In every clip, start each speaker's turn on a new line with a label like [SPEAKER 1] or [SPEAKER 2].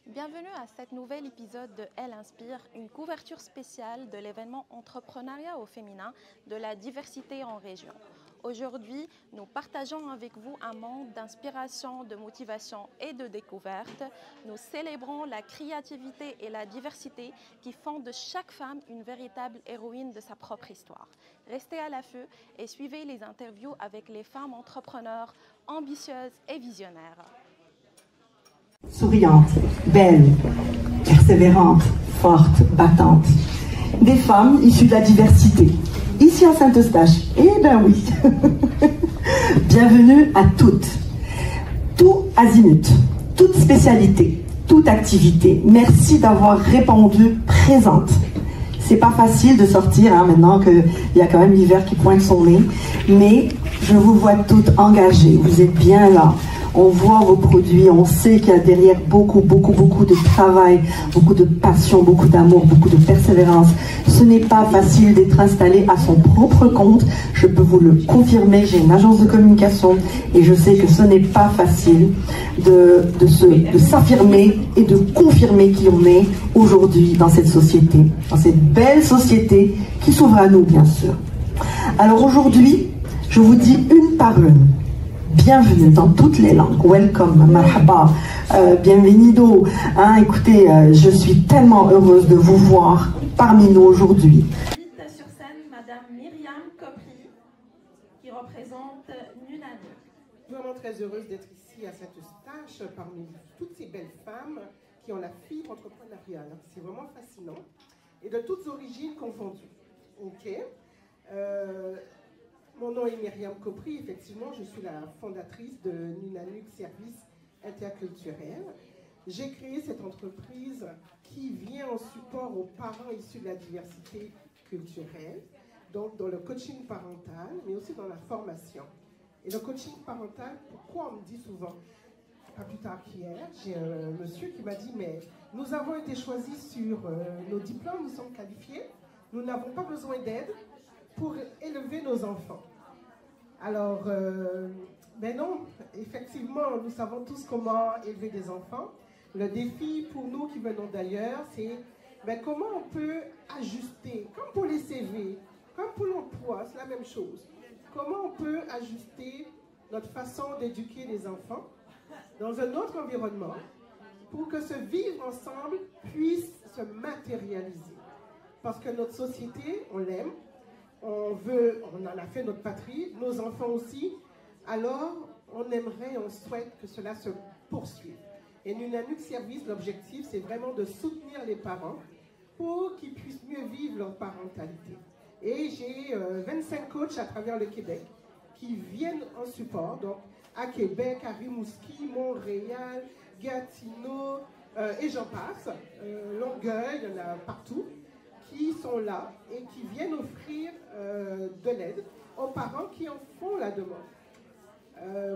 [SPEAKER 1] Bienvenue à cet nouvel épisode de Elle Inspire, une couverture spéciale de l'événement Entrepreneuriat au féminin de la diversité en région. Aujourd'hui, nous partageons avec vous un monde d'inspiration, de motivation et de découverte. Nous célébrons la créativité et la diversité qui font de chaque femme une véritable héroïne de sa propre histoire. Restez à l'affût et suivez les interviews avec les femmes entrepreneurs ambitieuses et visionnaires.
[SPEAKER 2] Souriante, belle, persévérante, forte, battante. Des femmes issues de la diversité. Ici à Saint-Eustache. Eh ben oui. Bienvenue à toutes. Tout azimut, toute spécialité, toute activité. Merci d'avoir répondu présente. C'est pas facile de sortir maintenant qu'il y a quand même l'hiver qui pointe son nez. Mais je vous vois toutes engagées. Vous êtes bien là. On voit vos produits, on sait qu'il y a derrière beaucoup de travail, beaucoup de passion, beaucoup d'amour, beaucoup de persévérance. Ce n'est pas facile d'être installé à son propre compte. Je peux vous le confirmer, j'ai une agence de communication et je sais que ce n'est pas facile de s'affirmer et de confirmer qui on est aujourd'hui dans cette société, dans cette belle société qui s'ouvre à nous, bien sûr. Alors aujourd'hui, je vous dis une par une. Bienvenue dans toutes les langues. Welcome, marhaba, bienvenido. Écoutez, je suis tellement heureuse de vous voir parmi nous aujourd'hui.
[SPEAKER 1] J'invite sur scène Madame Myriam Kopri, qui représente Nunanu.
[SPEAKER 3] Vraiment très heureuse d'être ici à Saint-Eustache parmi toutes ces belles femmes qui ont la fibre entrepreneuriale. C'est vraiment fascinant. Et de toutes origines confondues. Ok. Mon nom est Myriam Kopri, effectivement, je suis la fondatrice de Nunanuk Services Interculturels. J'ai créé cette entreprise qui vient en support aux parents issus de la diversité culturelle, donc dans le coaching parental, mais aussi dans la formation. Et le coaching parental, pourquoi on me dit souvent, pas plus tard qu'hier, j'ai un monsieur qui m'a dit, mais nous avons été choisis sur nos diplômes, nous sommes qualifiés, nous n'avons pas besoin d'aide pour élever nos enfants. Alors, ben non, effectivement, nous savons tous comment élever des enfants. Le défi pour nous qui venons d'ailleurs, c'est ben, comment on peut ajuster, comme pour les CV, comme pour l'emploi, c'est la même chose. Comment on peut ajuster notre façon d'éduquer les enfants dans un autre environnement pour que ce vivre ensemble puisse se matérialiser. Parce que notre société, on l'aime. On en a fait notre patrie, nos enfants aussi, alors on aimerait, on souhaite que cela se poursuive. Et Nunanuk Service, l'objectif, c'est vraiment de soutenir les parents pour qu'ils puissent mieux vivre leur parentalité. Et j'ai 25 coachs à travers le Québec qui viennent en support, donc à Québec, à Rimouski, Montréal, Gatineau, et j'en passe, Longueuil, il y en a partout, qui sont là et qui viennent offrir de l'aide aux parents qui en font la demande.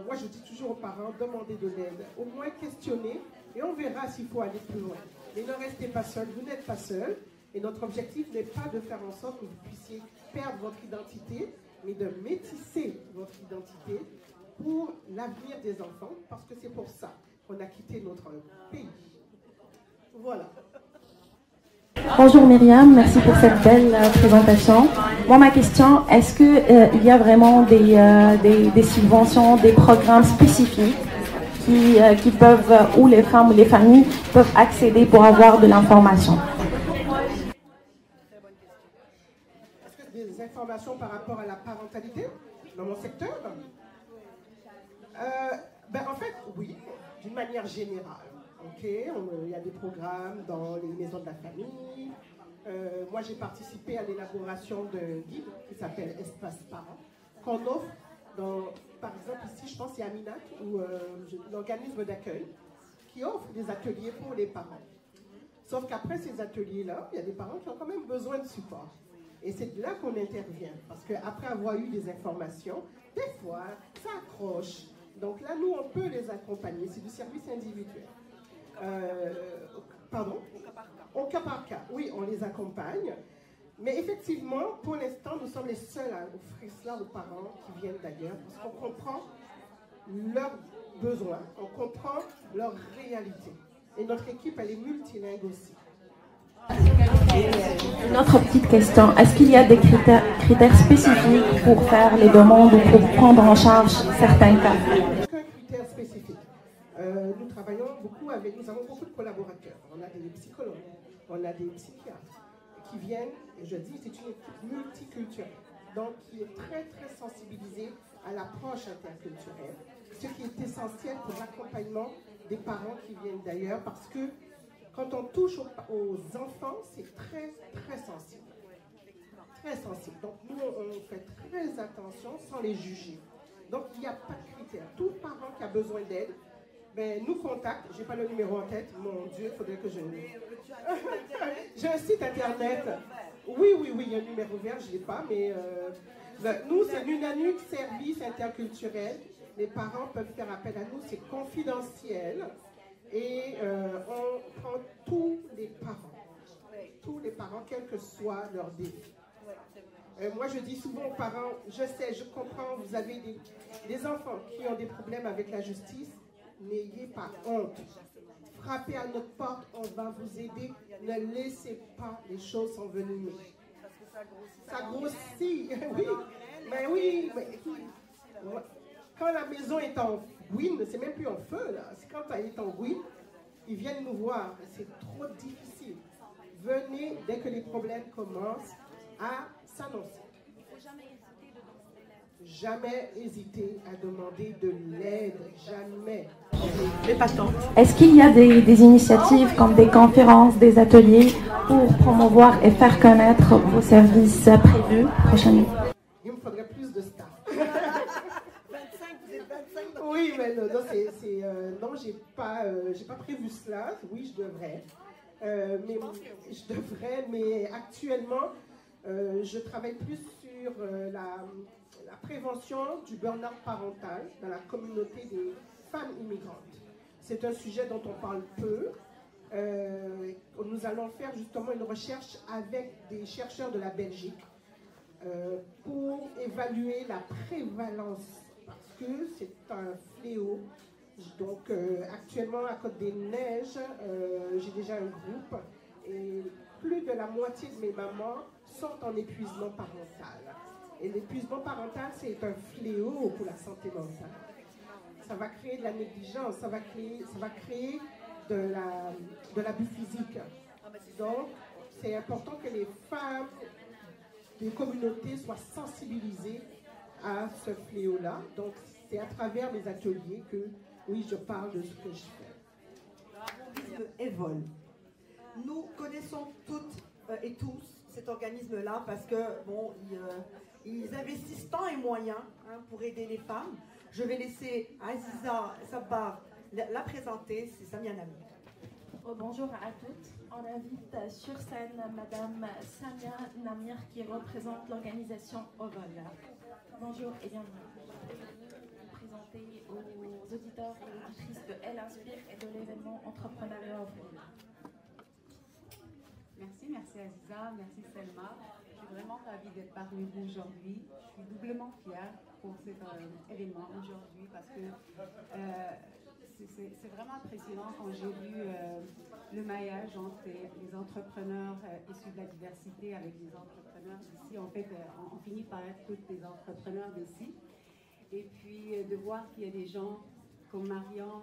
[SPEAKER 3] Moi, je dis toujours aux parents, demandez de l'aide, au moins questionnez, et on verra s'il faut aller plus loin. Mais ne restez pas seuls, vous n'êtes pas seuls, et notre objectif n'est pas de faire en sorte que vous puissiez perdre votre identité, mais de métisser votre identité pour l'avenir des enfants, parce que c'est pour ça qu'on a quitté notre pays. Voilà.
[SPEAKER 1] Bonjour Myriam, merci pour cette belle présentation. Moi, ma question, est-ce qu'il y a vraiment des subventions, des programmes spécifiques qui peuvent, où les femmes ou les familles peuvent accéder pour avoir de l'information?
[SPEAKER 3] Est-ce que des informations par rapport à la parentalité dans mon secteur? En fait, oui, d'une manière générale. Ok, il y a des programmes dans les maisons de la famille. Moi, j'ai participé à l'élaboration d'un guide qui s'appelle Espace Parents, qu'on offre Par exemple, ici, je pense qu'il y a Aminac, ou l'organisme d'accueil, qui offre des ateliers pour les parents. Sauf qu'après ces ateliers-là, il y a des parents qui ont quand même besoin de support. Et c'est là qu'on intervient. Parce qu'après avoir eu des informations, des fois, ça accroche. Donc là, nous, on peut les accompagner. C'est du service individuel. Pardon? Au cas par cas. Oui, on les accompagne. Mais effectivement, pour l'instant, nous sommes les seuls à offrir cela aux parents qui viennent d'ailleurs, parce qu'on comprend leurs besoins, on comprend leur réalité. Et notre équipe, elle est multilingue aussi.
[SPEAKER 1] Une autre petite question, est-ce qu'il y a des critères spécifiques pour faire les demandes ou pour prendre en charge certains cas?
[SPEAKER 3] Aucun critère spécifique. Nous travaillons beaucoup avec, nous avons beaucoup de collaborateurs. On a des psychologues, on a des psychiatres qui viennent, et je dis, c'est une équipe multiculturelle, donc qui est très très sensibilisée à l'approche interculturelle, ce qui est essentiel pour l'accompagnement des parents qui viennent d'ailleurs, parce que quand on touche aux enfants, c'est très très sensible. Très sensible. Donc nous, on fait très attention sans les juger. Donc il n'y a pas de critères. Tout parent qui a besoin d'aide, ben, nous contacte. Je n'ai pas le numéro en tête. Mon Dieu, il faudrait que je... J'ai un site internet. Oui, il y a un numéro vert, je ne l'ai pas, mais nous, c'est l'UNANUC Service Interculturel. Les parents peuvent faire appel à nous, c'est confidentiel. Et on prend tous les parents, quel que soit leur défi. Moi, je dis souvent aux parents, je sais, je comprends, vous avez des enfants qui ont des problèmes avec la justice, n'ayez pas honte. Frappez à notre porte, on va vous aider. Ne laissez pas les choses s'envenimer. Ça grossit, oui. Mais oui, quand la maison est en ruine, c'est même plus en feu, là. C'est quand elle est en ruine, ils viennent nous voir. C'est trop difficile. Venez dès que les problèmes commencent à s'annoncer. Jamais hésiter à demander de l'aide, jamais.
[SPEAKER 1] Est-ce qu'il y a des initiatives comme des conférences, des ateliers pour promouvoir et faire connaître vos services prévus prochainement?
[SPEAKER 3] Il me faudrait plus de staff. 25, vous êtes 25. Oui, mais non, j'ai pas prévu cela. Oui, je devrais. Mais actuellement, je travaille plus sur la prévention du burn-out parental dans la communauté des femmes immigrantes. C'est un sujet dont on parle peu. Nous allons faire justement une recherche avec des chercheurs de la Belgique pour évaluer la prévalence, parce que c'est un fléau. Donc actuellement à Côte-des-Neiges, j'ai déjà un groupe et plus de la moitié de mes mamans sont en épuisement parental. Et l'épuisement parental, c'est un fléau pour la santé mentale. Ça va créer de la négligence, ça va créer de l'abus physique. Donc, c'est important que les femmes des communautés soient sensibilisées à ce fléau-là. Donc, c'est à travers les ateliers que, oui, je parle de ce que je fais.
[SPEAKER 2] Evol. Nous connaissons toutes et tous cet organisme-là parce que, bon, ils investissent temps et moyens pour aider les femmes. Je vais laisser Aziza Sabbar la présenter, c'est Samia Namir.
[SPEAKER 1] Bonjour à toutes. On invite sur scène Madame Samia Namir qui représente l'organisation Ovol. Bonjour et bienvenue. Présenter aux auditeurs et auditrices de Elle Inspire et de l'événement Entrepreneuriat Ovol.
[SPEAKER 4] Merci Aziza, merci Selma. Je suis vraiment ravie d'être parmi vous aujourd'hui. Je suis doublement fière pour cet événement aujourd'hui parce que c'est vraiment impressionnant quand j'ai vu le maillage entre les entrepreneurs issus de la diversité avec les entrepreneurs d'ici. En fait, on finit par être toutes des entrepreneurs d'ici. Et puis de voir qu'il y a des gens comme Marian,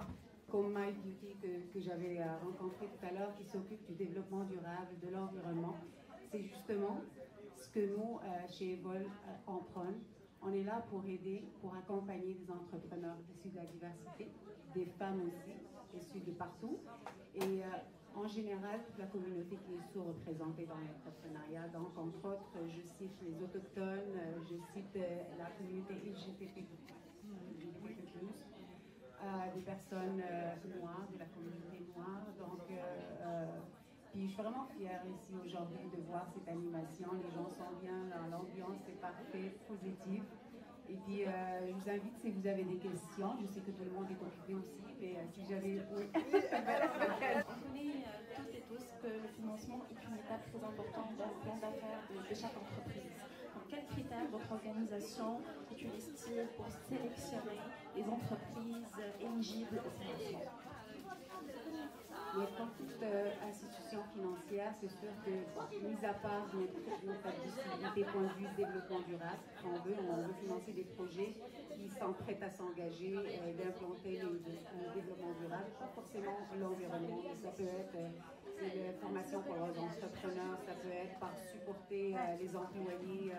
[SPEAKER 4] comme My Beauty que j'avais rencontré tout à l'heure, qui s'occupent du développement durable, de l'environnement. C'est justement ce que nous, chez Evol, on prône. On est là pour aider, pour accompagner des entrepreneurs issus de la diversité, des femmes aussi, issues de partout. Et en général, toute la communauté qui est sous-représentée dans l'entrepreneuriat. Donc, entre autres, je cite les autochtones, je cite la communauté LGBTQ+, des personnes noires, de la communauté noire. Donc, puis je suis vraiment fière ici aujourd'hui de voir cette animation. Les gens sont bien, l'ambiance est parfaite, positive. Et puis, je vous invite, si vous avez des questions, je sais que tout le monde est occupé aussi, mais si j'avais... Oui.
[SPEAKER 1] On connaît toutes et tous que le financement est une étape très importante dans le plan d'affaires de chaque entreprise. Donc, quels critères votre organisation utilise-t-il pour sélectionner les entreprises éligibles au financement?
[SPEAKER 4] Mais comme toute institution financière, c'est sûr que, mis à part notre activité point de vue développement durable, quand on veut financer des projets qui sont prêts à s'engager, d'implanter le développement durable, pas forcément l'environnement, mais ça peut être la formation pour les entrepreneurs, ça peut être par supporter les employés.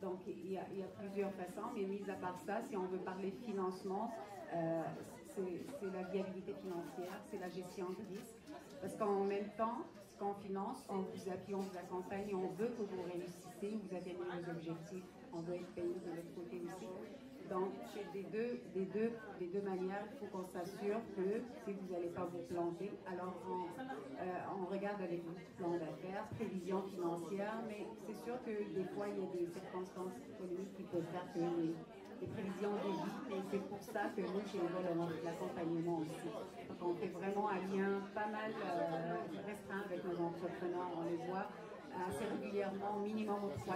[SPEAKER 4] Donc, il y a plusieurs façons, mais mis à part ça, si on veut parler financement, c'est la viabilité financière, c'est la gestion de risque. Parce qu'en même temps, quand on finance, on vous appuie, on vous accompagne, on veut que vous réussissiez, vous atteignez vos objectifs, on veut être payé de l'autre côté aussi. Donc, c'est des deux manières, il faut qu'on s'assure que si vous n'allez pas vous planter, alors on regarde avec votre plan d'affaires, prévision financière, mais c'est sûr que des fois, il y a des circonstances économiques qui peuvent faire que les prévisions dévient, et c'est pour ça que nous, chez Evol, on offre l'accompagnement aussi. Donc, on fait vraiment un lien pas mal restreint avec nos entrepreneurs, on les voit assez régulièrement, minimum aux 3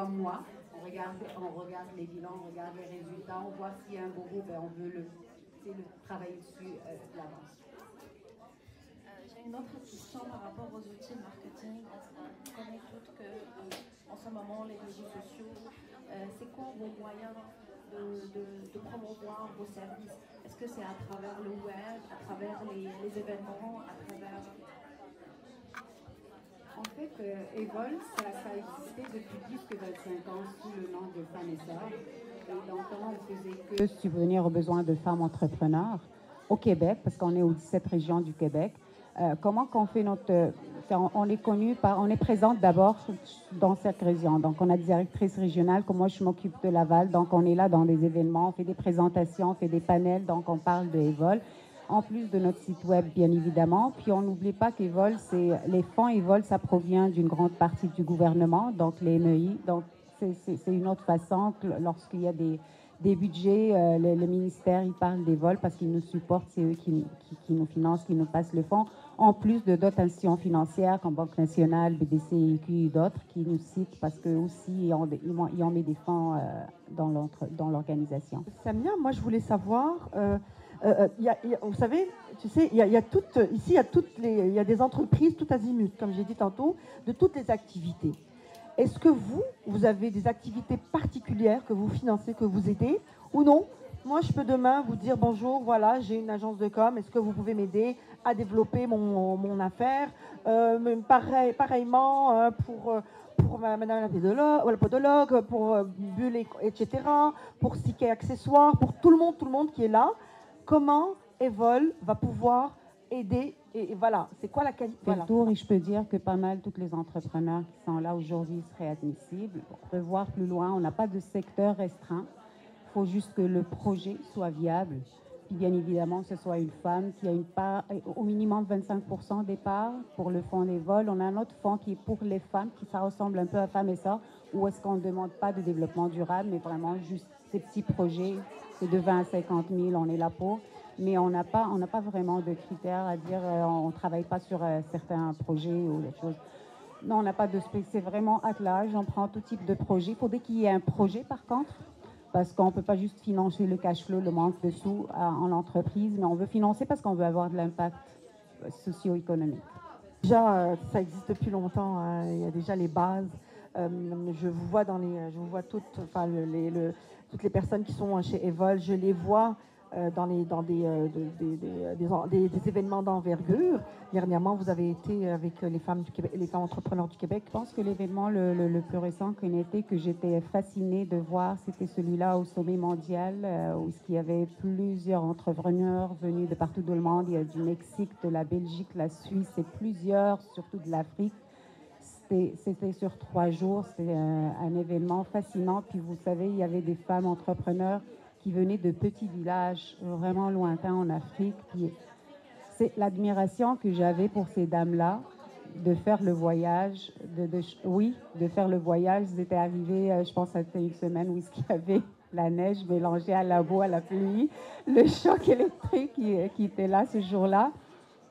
[SPEAKER 4] mois. On regarde les bilans, on regarde les résultats, on voit s'il y a un bobo, ben on veut le travailler dessus l'avance.
[SPEAKER 1] J'ai une autre question par rapport aux outils marketing. On connaît toutes qu'en ce moment, les réseaux sociaux, c'est quoi vos moyens de promouvoir vos services? Est-ce que c'est à travers le web, à travers les événements, à travers...
[SPEAKER 4] En fait, Evol, ça a existé depuis plus que 25 ans sous le nom de Femmes et Sœurs. Et donc, comment on faisait que subvenir aux besoins de femmes entrepreneurs au Québec, parce qu'on est aux 17 régions du Québec. Comment qu'on fait notre... On est connu par... On est présente d'abord dans cette région. Donc, on a des directrices régionales, comme moi, je m'occupe de Laval. Donc, on est là dans des événements, on fait des présentations, on fait des panels. Donc, on parle de Evol. En plus de notre site web, bien évidemment. Puis, on n'oublie pas qu'Evol, les fonds Evol, ça provient d'une grande partie du gouvernement, donc les MEI. Donc, c'est une autre façon que lorsqu'il y a des budgets, le ministère, il parle d'Evol parce qu'ils nous supportent, c'est eux qui nous financent, qui nous passent le fonds, en plus de d'autres institutions financières comme Banque nationale, BDC et d'autres qui nous citent parce qu'eux aussi, ils en mettent des fonds dans l'organisation.
[SPEAKER 2] Samia, moi, je voulais savoir... vous savez, tu sais, il y a des entreprises tout azimut, comme j'ai dit tantôt, de toutes les activités. Est-ce que vous avez des activités particulières que vous financez, que vous aidez, ou non? Moi, je peux demain vous dire bonjour, voilà, j'ai une agence de com, est-ce que vous pouvez m'aider à développer mon affaire? Pareillement pour madame la podologue, pour Bulle, etc., pour Siké Accessoires, pour tout le monde qui est là. Comment Evol va pouvoir aider et voilà, c'est quoi la qualité?
[SPEAKER 4] Voilà. Tour, et je peux dire que pas mal tous les entrepreneurs qui sont là aujourd'hui seraient admissibles. On peut voir plus loin, on n'a pas de secteur restreint. Il faut juste que le projet soit viable. Puis bien évidemment, que ce soit une femme qui a une part, au minimum 25% des parts pour le fonds Evol. On a un autre fonds qui est pour les femmes, qui ça ressemble un peu à Femmes et Sœurs, où est-ce qu'on ne demande pas de développement durable, mais vraiment juste ces petits projets. C'est de 20 à 50 000, on est là pour. Mais on n'a pas vraiment de critères à dire, on ne travaille pas sur certains projets ou des choses. Non, on n'a pas de spécifique, c'est vraiment attelage, on prend tout type de projet. Il faudrait qu'il y ait un projet par contre, parce qu'on ne peut pas juste financer le cash flow, le manque de sous en entreprise, mais on veut financer parce qu'on veut avoir de l'impact socio-économique.
[SPEAKER 2] Déjà, ça existe depuis longtemps, hein. Il y a déjà les bases. Je vous vois toutes les personnes qui sont chez Evol, je les vois des événements d'envergure. Dernièrement, vous avez été avec les femmes du Québec, les femmes entrepreneurs du Québec.
[SPEAKER 4] Je pense que l'événement le plus récent qu'on était, que j'étais fascinée de voir, c'était celui-là au sommet mondial, où il y avait plusieurs entrepreneurs venus de partout dans le monde. Il y a du Mexique, de la Belgique, la Suisse et plusieurs, surtout de l'Afrique. C'était sur 3 jours, c'était un événement fascinant. Puis vous savez, il y avait des femmes entrepreneurs qui venaient de petits villages vraiment lointains en Afrique. Puis c'est l'admiration que j'avais pour ces dames-là, de faire le voyage, de faire le voyage. Ils étaient arrivés, je pense, c'était une semaine où il y avait la neige mélangée à la boue, à la pluie, le choc électrique qui était là ce jour-là.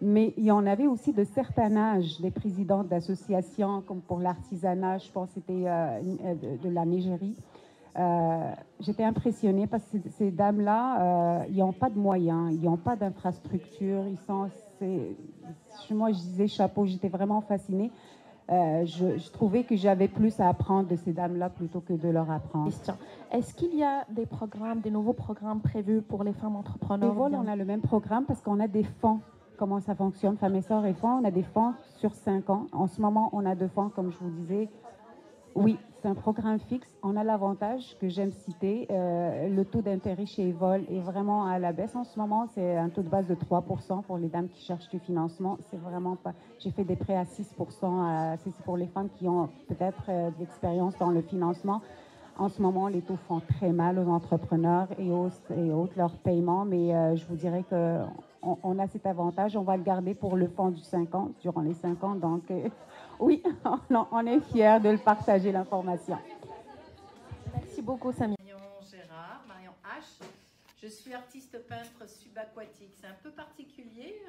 [SPEAKER 4] Mais il y en avait aussi de certain âge, des présidents d'associations, comme pour l'artisanat, je pense que c'était de la Nigérie. J'étais impressionnée parce que ces dames-là, ils n'ont pas de moyens, ils n'ont pas d'infrastructure. Moi, je disais chapeau, j'étais vraiment fascinée. Je trouvais que j'avais plus à apprendre de ces dames-là plutôt que de leur apprendre.
[SPEAKER 1] Est-ce qu'il y a des nouveaux programmes prévus pour les femmes entrepreneurs?
[SPEAKER 4] Voilà, on a le même programme parce qu'on a des fonds. Comment ça fonctionne, Femmes et Sœurs et Fonds? On a des fonds sur 5 ans. En ce moment, on a 2 fonds, comme je vous disais. Oui, c'est un programme fixe. On a l'avantage que j'aime citer. Le taux d'intérêt chez Evol est vraiment à la baisse en ce moment. C'est un taux de base de 3% pour les dames qui cherchent du financement. C'est vraiment pas. J'ai fait des prêts à 6%. C'est pour les femmes qui ont peut-être de l'expérience dans le financement. En ce moment, les taux font très mal aux entrepreneurs et haussent leur paiement. Mais je vous dirais qu'on a cet avantage. On va le garder pour le fonds du 5 ans, durant les 5 ans. Donc, oui, on est fiers de le partager, l'information.
[SPEAKER 1] Merci beaucoup, Samia.
[SPEAKER 5] Marion H. Je suis artiste peintre subaquatique. C'est un peu particulier.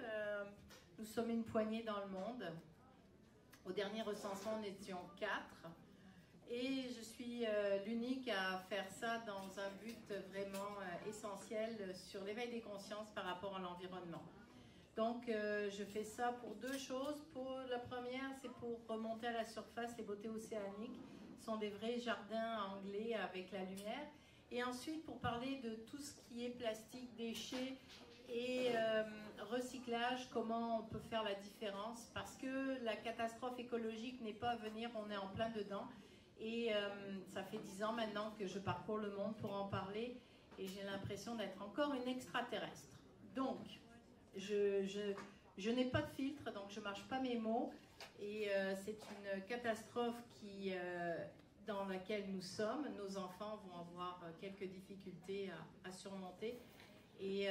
[SPEAKER 5] Nous sommes une poignée dans le monde. Au dernier recensement, nous étions 4. Et je suis l'unique à faire ça dans un but vraiment essentiel sur l'éveil des consciences par rapport à l'environnement. Donc, je fais ça pour 2 choses. Pour la première, c'est pour remonter à la surface les beautés océaniques. Ce sont des vrais jardins anglais avec la lumière. Et ensuite, pour parler de tout ce qui est plastique, déchets et recyclage, comment on peut faire la différence. Parce que la catastrophe écologique n'est pas à venir, on est en plein dedans. Et ça fait 10 ans maintenant que je parcours le monde pour en parler. Et j'ai l'impression d'être encore une extraterrestre. Donc, je n'ai pas de filtre, donc je ne mâche pas mes mots. Et c'est une catastrophe dans laquelle nous sommes. Nos enfants vont avoir quelques difficultés à surmonter. Et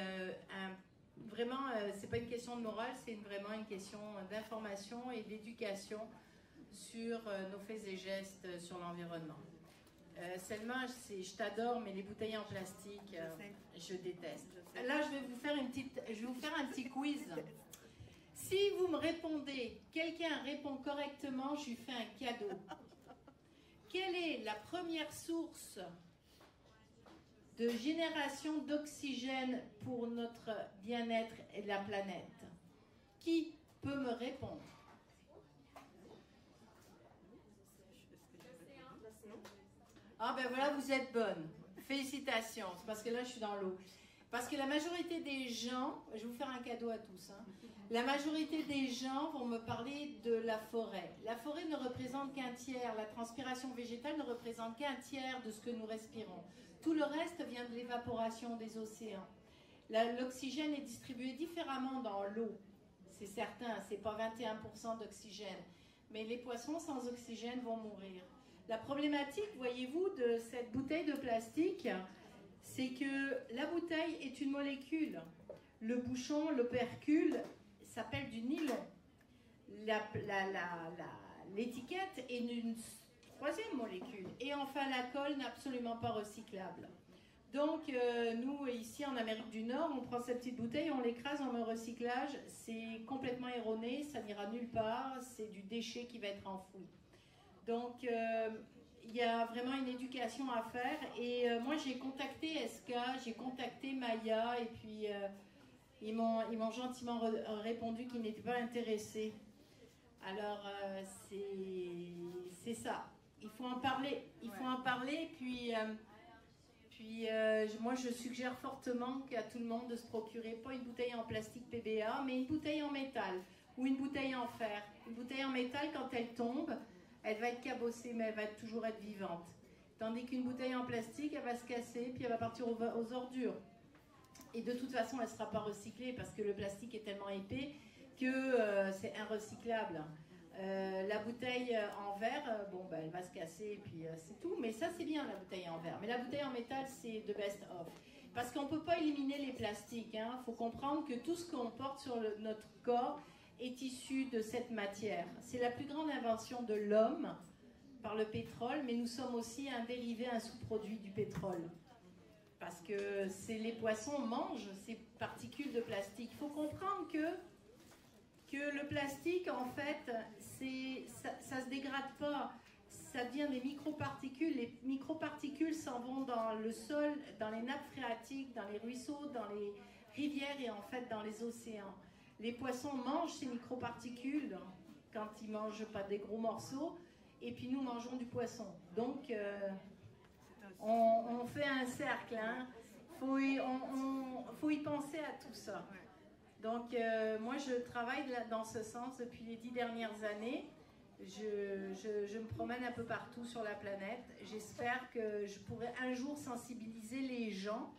[SPEAKER 5] vraiment, ce n'est pas une question de morale, c'est vraiment une question d'information et d'éducation sur nos faits et gestes sur l'environnement. Selma, je t'adore, mais les bouteilles en plastique, je déteste. Là, je vais vous faire un petit quiz. Si vous me répondez, quelqu'un répond correctement, je lui fais un cadeau. Quelle est la première source de génération d'oxygène pour notre bien-être et la planète? Qui peut me répondre? Ah ben voilà, vous êtes bonne. Félicitations. C'est parce que là, je suis dans l'eau. Parce que la majorité des gens, je vais vous faire un cadeau à tous, hein, la majorité des gens vont me parler de la forêt. La forêt ne représente qu'un tiers, la transpiration végétale ne représente qu'un tiers de ce que nous respirons. Tout le reste vient de l'évaporation des océans. L'oxygène est distribué différemment dans l'eau, c'est certain, c'est pas 21% d'oxygène. Mais les poissons sans oxygène vont mourir. La problématique, voyez-vous, de cette bouteille de plastique, c'est que la bouteille est une molécule. Le bouchon, l'opercule, s'appelle du nylon. L'étiquette est une 3e molécule. Et enfin, la colle n'est absolument pas recyclable. Donc, nous, ici en Amérique du Nord, on prend cette petite bouteille, on l'écrase, on met au recyclage. C'est complètement erroné, ça n'ira nulle part, c'est du déchet qui va être enfoui. Donc, il y a vraiment une éducation à faire. Et moi, j'ai contacté SK, j'ai contacté Maya, et puis ils m'ont gentiment répondu qu'ils n'étaient pas intéressés. Alors, c'est ça. Il faut en parler. Il faut en parler, puis puis moi je suggère fortement à tout le monde de se procurer pas une bouteille en plastique PBA, mais une bouteille en métal ou une bouteille en fer. Une bouteille en métal, quand elle tombe, elle va être cabossée, mais elle va toujours être vivante. Tandis qu'une bouteille en plastique, elle va se casser, puis elle va partir aux ordures. Et de toute façon, elle ne sera pas recyclée parce que le plastique est tellement épais que c'est inrecyclable. La bouteille en verre, bon, ben, elle va se casser et puis c'est tout. Mais ça, c'est bien, la bouteille en verre. Mais la bouteille en métal, c'est the best of. Parce qu'on ne peut pas éliminer les plastiques. Il faut comprendre que tout ce qu'on porte sur notre corps est issu de cette matière. C'est la plus grande invention de l'homme par le pétrole, mais nous sommes aussi un dérivé, un sous-produit du pétrole. Parce que les poissons mangent ces particules de plastique. Il faut comprendre que le plastique, en fait, ça ne se dégrade pas. Ça devient des microparticules. Les microparticules s'en vont dans le sol, dans les nappes phréatiques, dans les ruisseaux, dans les rivières et en fait dans les océans. Les poissons mangent ces microparticules quand ils ne mangent pas des gros morceaux. Et puis nous mangeons du poisson. Donc, on fait un cercle. Faut y penser à tout ça. Donc, moi, je travaille dans ce sens depuis les 10 dernières années. Je me promène un peu partout sur la planète. J'espère que je pourrai un jour sensibiliser les gens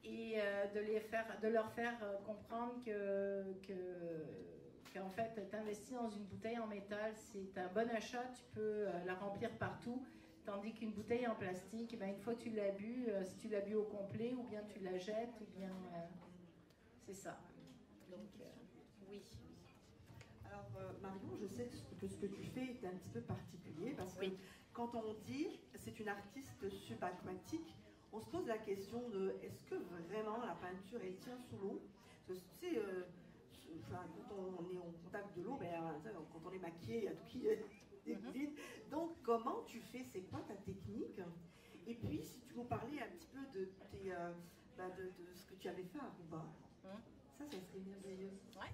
[SPEAKER 5] et de leur faire comprendre qu'en fait, t'investir dans une bouteille en métal, c'est un bon achat, tu peux la remplir partout, tandis qu'une bouteille en plastique, ben, une fois que tu l'as bu, si tu l'as bu au complet, ou bien tu la jettes, ou bien... c'est ça. Donc, oui.
[SPEAKER 2] Alors, Marion, je sais que ce que tu fais est un petit peu particulier, parce que quand on dit c'est une artiste subaquatique, on se pose la question de est-ce que vraiment la peinture, elle tient sous l'eau? Parce que tu sais... quand on est en contact de l'eau, ben, quand on est maquillé, il y a tout qui est. Donc, comment tu fais? C'est quoi ta technique? Et puis, si tu nous parlais un petit peu de ce que tu avais fait à Aruba, ça serait merveilleux.
[SPEAKER 5] Ouais.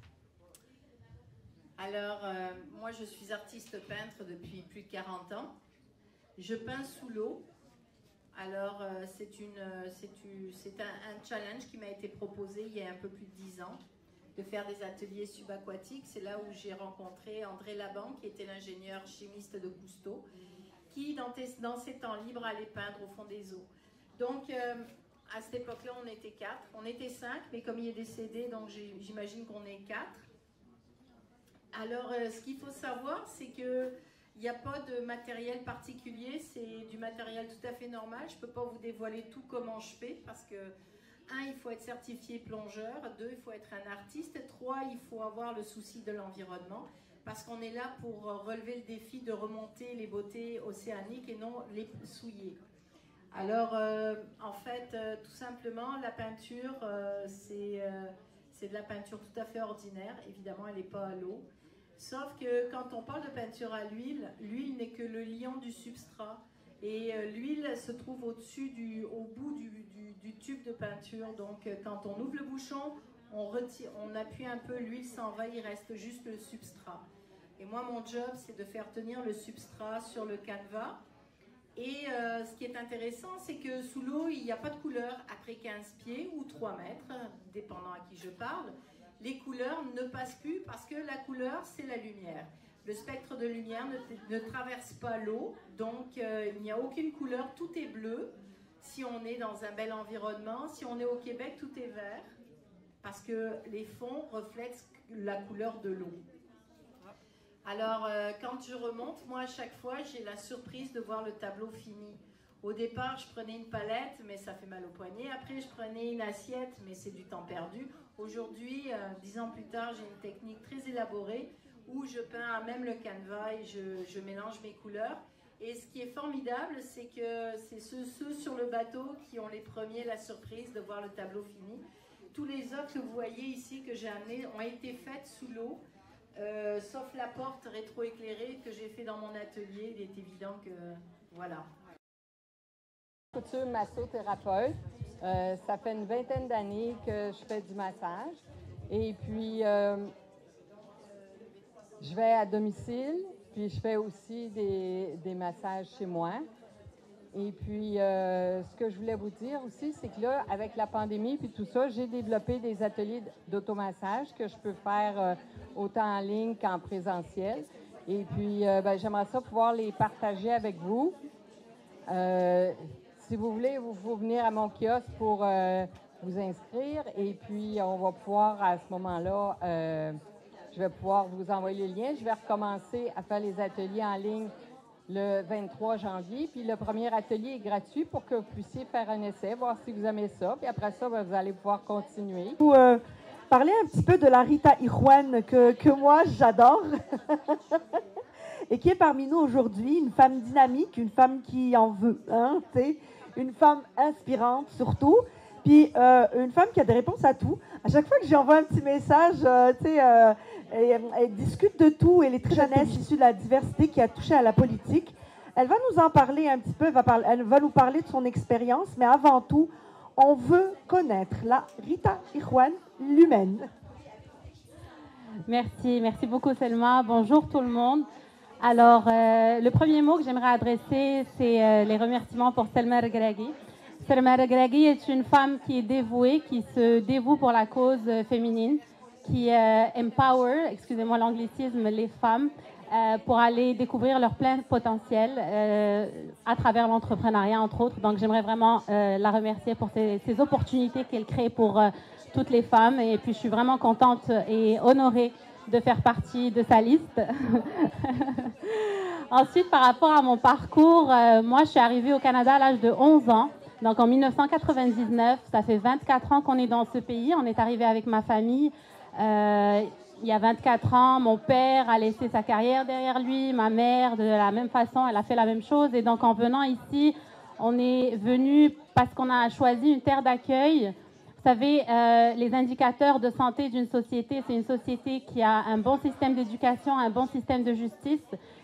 [SPEAKER 5] Alors, moi, je suis artiste peintre depuis plus de 40 ans. Je peins sous l'eau. Alors, c'est un challenge qui m'a été proposé il y a un peu plus de 10 ans. De faire des ateliers subaquatiques. C'est là où j'ai rencontré André Laban, qui était l'ingénieur chimiste de Cousteau, qui, dans ses temps libres, allait peindre au fond des eaux. Donc, à cette époque-là, on était 4. On était 5, mais comme il est décédé, donc j'imagine qu'on est 4. Alors, ce qu'il faut savoir, c'est qu'il n'y a pas de matériel particulier. C'est du matériel tout à fait normal. Je ne peux pas vous dévoiler tout comment je fais, parce que 1, il faut être certifié plongeur. 2, il faut être un artiste. 3, il faut avoir le souci de l'environnement parce qu'on est là pour relever le défi de remonter les beautés océaniques et non les souiller. Alors, en fait, tout simplement, la peinture, c'est de la peinture tout à fait ordinaire. Évidemment, elle n'est pas à l'eau. Sauf que quand on parle de peinture à l'huile, l'huile n'est que le liant du substrat. Et l'huile se trouve au bout du tube de peinture. Donc, quand on ouvre le bouchon, on appuie un peu, l'huile s'en va, il reste juste le substrat. Et moi, mon job, c'est de faire tenir le substrat sur le canevas. Et ce qui est intéressant, c'est que sous l'eau, il n'y a pas de couleur. Après 15 pieds ou 3 mètres, dépendant à qui je parle, les couleurs ne passent plus parce que la couleur, c'est la lumière. Le spectre de lumière ne traverse pas l'eau, donc il n'y a aucune couleur, tout est bleu. Si on est dans un bel environnement, si on est au Québec, tout est vert, parce que les fonds reflètent la couleur de l'eau. Alors, quand je remonte, moi, à chaque fois, j'ai la surprise de voir le tableau fini. Au départ, je prenais une palette, mais ça fait mal au poignet. Après, je prenais une assiette, mais c'est du temps perdu. Aujourd'hui, 10 ans plus tard, j'ai une technique très élaborée où je peins à même le canevas et je mélange mes couleurs. Et ce qui est formidable, c'est que c'est ceux sur le bateau qui ont les premiers la surprise de voir le tableau fini. Tous les autres que vous voyez ici, que j'ai amenés, ont été faites sous l'eau. Sauf la porte rétroéclairée que j'ai fait dans mon atelier, il est évident que voilà.
[SPEAKER 6] Couture massothérapeute, ça fait une vingtaine d'années que je fais du massage et puis je vais à domicile, puis je fais aussi des massages chez moi. Et puis, ce que je voulais vous dire aussi, c'est que là, avec la pandémie puis tout ça, j'ai développé des ateliers d'automassage que je peux faire autant en ligne qu'en présentiel. Et puis, j'aimerais ça pouvoir les partager avec vous. Si vous voulez, vous pouvez venir à mon kiosque pour vous inscrire. Et puis, on va pouvoir, à ce moment-là, je vais pouvoir vous envoyer le lien. Je vais recommencer à faire les ateliers en ligne le 23 janvier. Puis le premier atelier est gratuit pour que vous puissiez faire un essai, voir si vous aimez ça. Puis après ça, vous allez pouvoir continuer.
[SPEAKER 2] Vous parler un petit peu de la Rita Ijuan que moi, j'adore. Et qui est parmi nous aujourd'hui, une femme dynamique, une femme qui en veut, hein, une femme inspirante surtout. Puis une femme qui a des réponses à tout. À chaque fois que j'envoie un petit message, elle discute de tout. Elle est très jeunesse issue de la diversité qui a touché à la politique. Elle va nous en parler un petit peu. Elle va nous parler de son expérience. Mais avant tout, on veut connaître la Rita Ijuan l'humaine.
[SPEAKER 7] Merci beaucoup Selma. Bonjour tout le monde. Alors, le premier mot que j'aimerais adresser, c'est les remerciements pour Selma Regragui. Selma Regragui est une femme qui est dévouée, qui se dévoue pour la cause féminine, qui empower, excusez-moi l'anglicisme, les femmes pour aller découvrir leur plein potentiel à travers l'entrepreneuriat, entre autres. Donc, j'aimerais vraiment la remercier pour ces opportunités qu'elle crée pour toutes les femmes. Et puis, je suis vraiment contente et honorée de faire partie de sa liste. Ensuite, par rapport à mon parcours, moi, je suis arrivée au Canada à l'âge de 11 ans. Donc, en 1999, ça fait 24 ans qu'on est dans ce pays. On est arrivé avec ma famille. Il y a 24 ans, mon père a laissé sa carrière derrière lui. Ma mère, de la même façon, elle a fait la même chose. Et donc, en venant ici, on est venu parce qu'on a choisi une terre d'accueil. Vous savez, les indicateurs de santé d'une société, c'est une société qui a un bon système d'éducation, un bon système de justice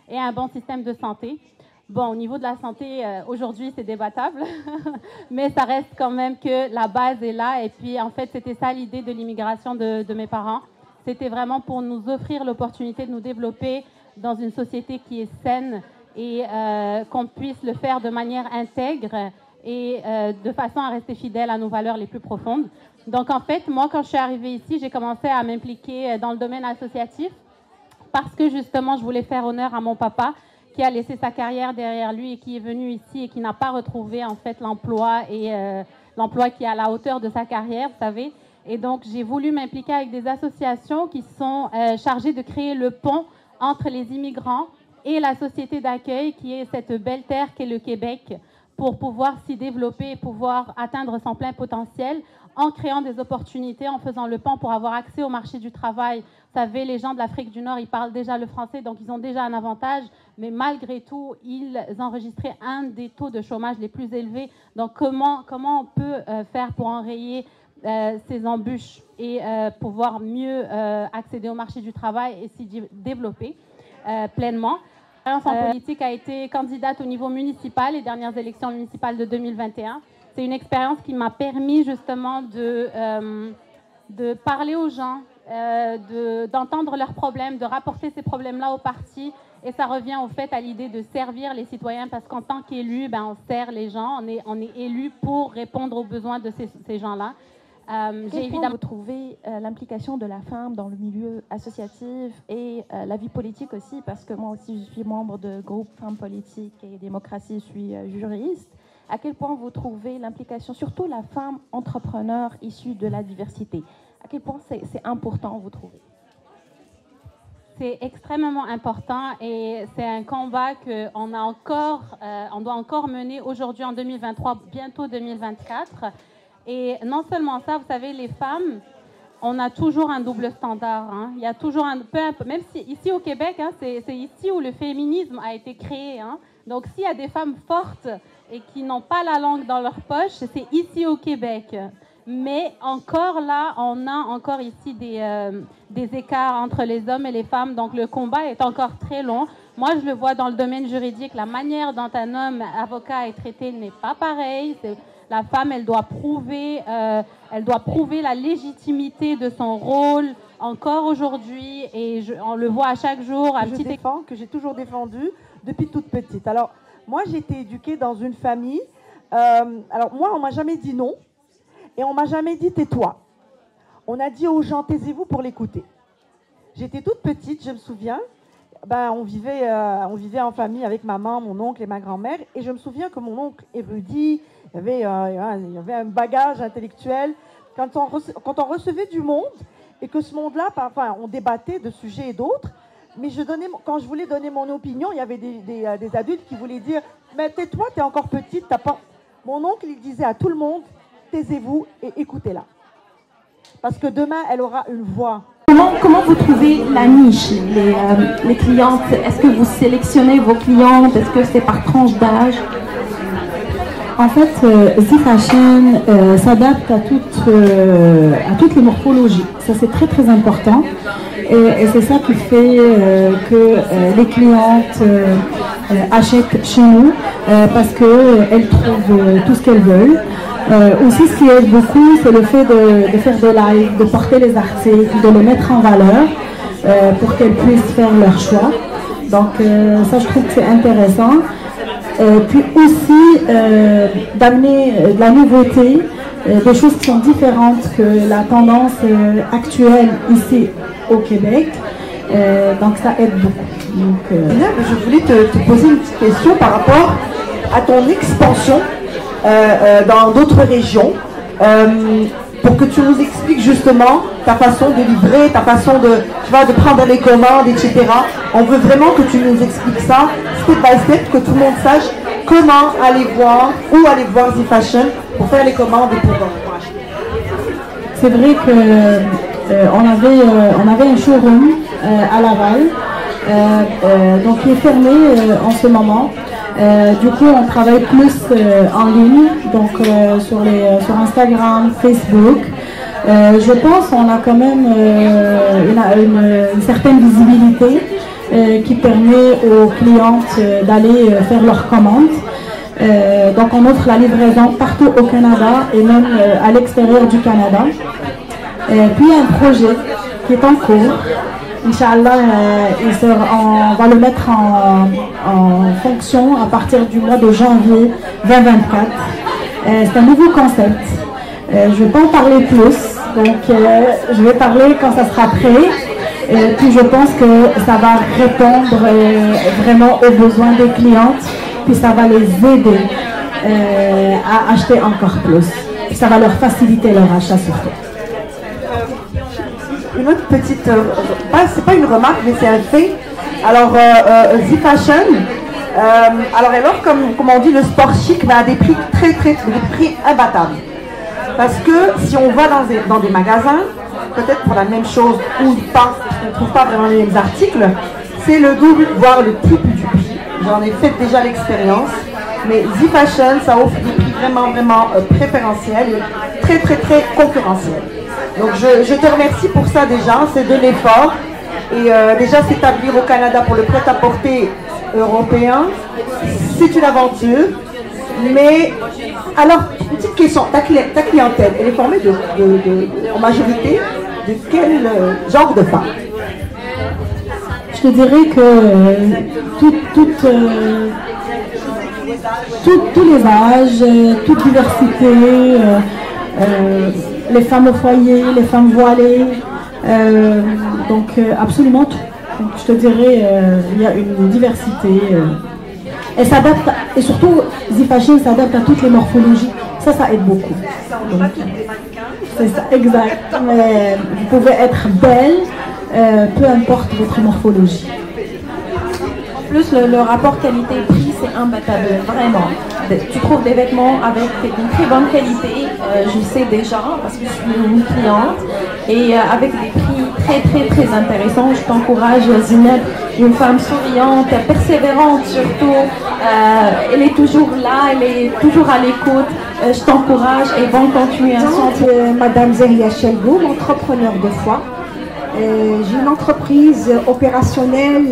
[SPEAKER 7] et un bon système de santé. Bon, au niveau de la santé, aujourd'hui, c'est débattable, mais ça reste quand même que la base est là. Et puis, en fait, c'était ça l'idée de l'immigration de mes parents. C'était vraiment pour nous offrir l'opportunité de nous développer dans une société qui est saine et qu'on puisse le faire de manière intègre et de façon à rester fidèle à nos valeurs les plus profondes. Donc, en fait, moi, quand je suis arrivée ici, j'ai commencé à m'impliquer dans le domaine associatif parce que, justement, je voulais faire honneur à mon papa qui a laissé sa carrière derrière lui et qui est venu ici et qui n'a pas retrouvé, en fait, l'emploi et l'emploi qui est à la hauteur de sa carrière, vous savez. Et donc, j'ai voulu m'impliquer avec des associations qui sont chargées de créer le pont entre les immigrants et la société d'accueil qui est cette belle terre qu'est le Québec, pour pouvoir s'y développer et pouvoir atteindre son plein potentiel en créant des opportunités, en faisant le pont pour avoir accès au marché du travail. Vous savez, les gens de l'Afrique du Nord, ils parlent déjà le français, donc ils ont déjà un avantage, mais malgré tout, ils enregistraient un des taux de chômage les plus élevés. Donc, comment on peut faire pour enrayer ces embûches et pouvoir mieux accéder au marché du travail et s'y développer pleinement. En politique, a été candidate au niveau municipal, les dernières élections municipales de 2021. C'est une expérience qui m'a permis justement de parler aux gens, d'entendre leurs problèmes, de rapporter ces problèmes-là au parti. Et ça revient au fait à l'idée de servir les citoyens parce qu'en tant qu'élu, on sert les gens, on est élu pour répondre aux besoins de ces gens-là.
[SPEAKER 1] J'ai évidemment retrouvé l'implication de la femme dans le milieu associatif et la vie politique aussi, parce que moi aussi je suis membre de groupe Femmes Politiques et Démocratie, je suis juriste. À quel point vous trouvez l'implication, surtout la femme entrepreneur issue de la diversité, à quel point c'est important, vous trouvez?
[SPEAKER 7] C'est extrêmement important et c'est un combat qu'on on doit encore mener aujourd'hui en 2023, bientôt 2024. Et non seulement ça, vous savez, les femmes, on a toujours un double standard. Hein. Il y a toujours même si ici au Québec, hein, c'est ici où le féminisme a été créé. Hein. Donc s'il y a des femmes fortes et qui n'ont pas la langue dans leur poche, c'est ici au Québec. Mais encore là, on a encore ici des écarts entre les hommes et les femmes. Donc le combat est encore très long. Moi, je le vois dans le domaine juridique. La manière dont un homme avocat est traité n'est pas pareille. La femme, elle doit prouver la légitimité de son rôle encore aujourd'hui. Et on le voit à chaque jour.
[SPEAKER 2] Que j'ai toujours défendu depuis toute petite. Alors, Moi, j'ai été éduquée dans une famille. Alors, moi, on ne m'a jamais dit non. Et on ne m'a jamais dit tais-toi. On a dit aux gens, taisez-vous pour l'écouter. J'étais toute petite, je me souviens. On vivait en famille avec maman, mon oncle et ma grand-mère. Et je me souviens que mon oncle érudit, il y avait un bagage intellectuel. Quand on recevait du monde, et que ce monde-là, on débattait de sujets et d'autres, mais quand je voulais donner mon opinion, il y avait des adultes qui voulaient dire « Mais tais-toi, t'es encore petite, t'as pas... » Mon oncle, il disait à tout le monde « Taisez-vous et écoutez-la. » Parce que demain, elle aura une voix.
[SPEAKER 1] Comment vous trouvez la niche, les clientes? Est-ce que vous sélectionnez vos clientes? Est-ce que c'est par tranche d'âge?
[SPEAKER 8] En fait, Z-Fashion s'adapte à toutes les morphologies. Ça, c'est très très important. Et c'est ça qui fait que les clientes achètent chez nous parce qu'elles trouvent tout ce qu'elles veulent. Aussi, ce qui aide beaucoup, c'est le fait de faire des lives, de porter les articles, de les mettre en valeur pour qu'elles puissent faire leur choix. Donc, ça, je trouve que c'est intéressant. Puis aussi d'amener de la nouveauté, des choses qui sont différentes que la tendance actuelle ici au Québec. Donc ça aide beaucoup. Donc,
[SPEAKER 2] je voulais te poser une petite question par rapport à ton expansion dans d'autres régions. Pour que tu nous expliques justement ta façon de livrer, ta façon de prendre les commandes, etc. On veut vraiment que tu nous expliques ça, step by step, que tout le monde sache comment aller voir, où aller voir Z-Fashion pour faire les commandes et pour acheter.
[SPEAKER 8] C'est vrai qu'on avait un showroom à Laval, donc qui est fermé en ce moment. Du coup, on travaille plus en ligne, donc sur Instagram, Facebook. Je pense qu'on a quand même une certaine visibilité qui permet aux clientes d'aller faire leurs commandes. Donc, on offre la livraison partout au Canada et même à l'extérieur du Canada. Puis, il y a un projet qui est en cours. Inch'Allah, on va le mettre en fonction à partir du mois de janvier 2024. C'est un nouveau concept. Je ne vais pas en parler plus, donc je vais parler quand ça sera prêt. Puis je pense que ça va répondre vraiment aux besoins des clientes, puis ça va les aider à acheter encore plus. Puis ça va leur faciliter leur achat surtout.
[SPEAKER 2] Une autre petite, c'est pas une remarque, mais c'est un fait. Alors, Z-Fashion, alors elle offre, comme on dit, le sport chic, mais à des prix des prix imbattables. Parce que si on va dans des magasins, peut-être pour la même chose ou pas, on ne trouve pas vraiment les mêmes articles, c'est le double, voire le triple du prix. J'en ai fait déjà l'expérience, mais Z-Fashion, ça offre des prix vraiment, vraiment préférentiels et très, très, très concurrentiels. Donc je te remercie pour ça déjà, c'est de l'effort. Et déjà s'établir au Canada pour le prêt-à-porter européen, c'est une aventure. Mais alors, une petite question, ta clientèle, elle est formée en majorité de quel genre de femmes?
[SPEAKER 8] Je te dirais que tous les âges, toute diversité, les femmes au foyer, les femmes voilées, donc absolument tout. Donc, je te dirais, il y a une diversité. Elle s'adapte, et surtout, Z-Fashion s'adapte à toutes les morphologies. Ça aide beaucoup. C'est ça, exact. Mais vous pouvez être belle, peu importe votre morphologie.
[SPEAKER 1] En plus, le rapport qualité-prix, c'est imbattable, vraiment. Tu trouves des vêtements avec une très bonne qualité, je sais déjà, parce que je suis une cliente, et avec des prix très, très, très intéressants. Je t'encourage, Zineb, une femme souriante, persévérante surtout. Elle est toujours là, elle est toujours à l'écoute. Je t'encourage et bonne continuation.
[SPEAKER 9] Madame Zeria Chelgo, entrepreneur de foi. J'ai une entreprise opérationnelle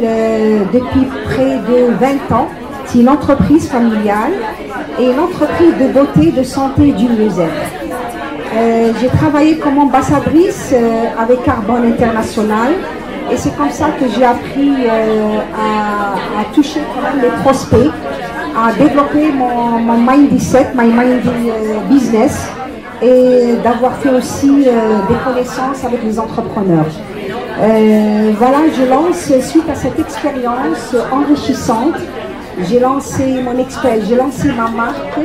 [SPEAKER 9] depuis près de 20 ans. C'est une entreprise familiale et une entreprise de beauté, de santé et du mieux-être. J'ai travaillé comme ambassadrice avec Carbone International et c'est comme ça que j'ai appris à toucher quand même les prospects à développer mon mindset, my mind business, et d'avoir fait aussi des connaissances avec les entrepreneurs. Voilà, je lance, suite à cette expérience enrichissante, j'ai lancé ma marque